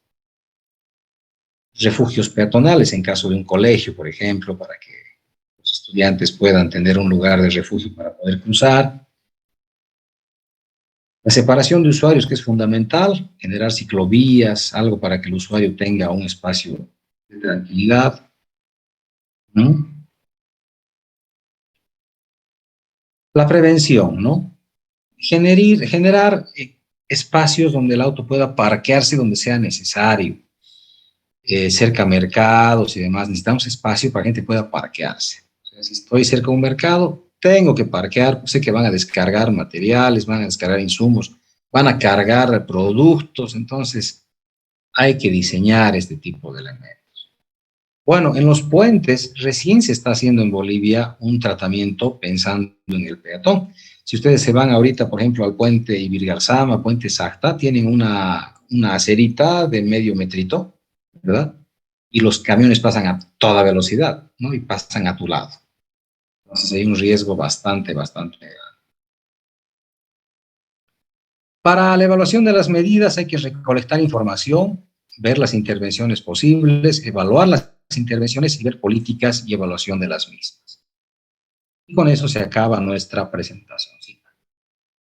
refugios peatonales en caso de un colegio, por ejemplo, para que los estudiantes puedan tener un lugar de refugio para poder cruzar. La separación de usuarios, que es fundamental, generar ciclovías, algo para que el usuario tenga un espacio de tranquilidad, ¿no? La prevención, ¿no? Generar espacios donde el auto pueda parquearse donde sea necesario, cerca a mercados y demás. Necesitamos espacio para que la gente pueda parquearse. O sea, si estoy cerca de un mercado, tengo que parquear. Sé que van a descargar materiales, van a descargar insumos, van a cargar productos. Entonces, hay que diseñar este tipo de elementos. Bueno, en los puentes recién se está haciendo en Bolivia un tratamiento pensando en el peatón. Si ustedes se van ahorita, por ejemplo, al puente Ibirgarzama, puente Sacta, tienen una acerita de medio metrito, ¿verdad? Y los camiones pasan a toda velocidad, ¿no? Y pasan a tu lado. Entonces hay un riesgo bastante grande. Para la evaluación de las medidas hay que recolectar información, ver las intervenciones posibles, evaluar las intervenciones y ver políticas y evaluación de las mismas. Y con eso se acaba nuestra presentación. ¿Sí?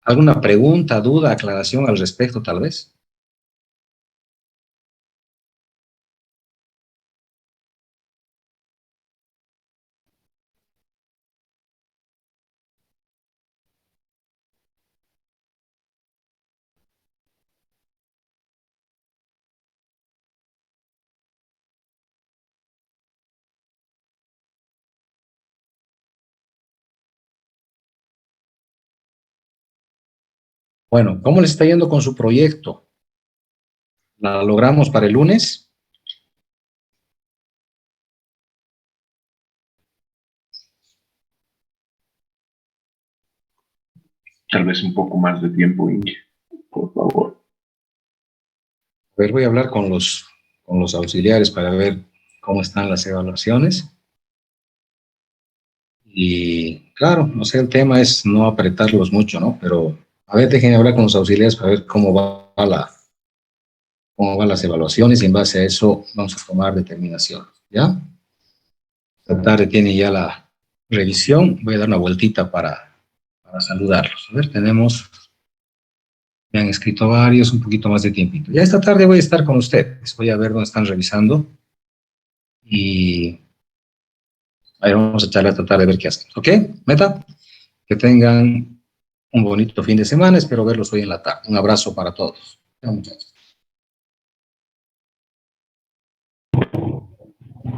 ¿Alguna pregunta, duda, aclaración al respecto, tal vez? Bueno, ¿cómo les está yendo con su proyecto? ¿La logramos para el lunes? Tal vez un poco más de tiempo, Inge, por favor. A ver, voy a hablar con los auxiliares para ver cómo están las evaluaciones. Y claro, no sé, el tema es no apretarlos mucho, ¿no? Pero a ver, déjenme hablar con los auxiliares para ver cómo van las evaluaciones y en base a eso vamos a tomar determinaciones, ¿ya? Esta tarde tiene ya la revisión, voy a dar una vueltita para saludarlos. A ver, me han escrito varios, un poquito más de tiempito. Ya esta tarde voy a estar con ustedes, voy a ver dónde están revisando y ahí vamos a echarle esta tarde a ver qué hacen. ¿Ok? Meta, que tengan un bonito fin de semana, espero verlos hoy en la tarde. Un abrazo para todos. Chao, muchachos.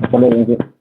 Hasta luego.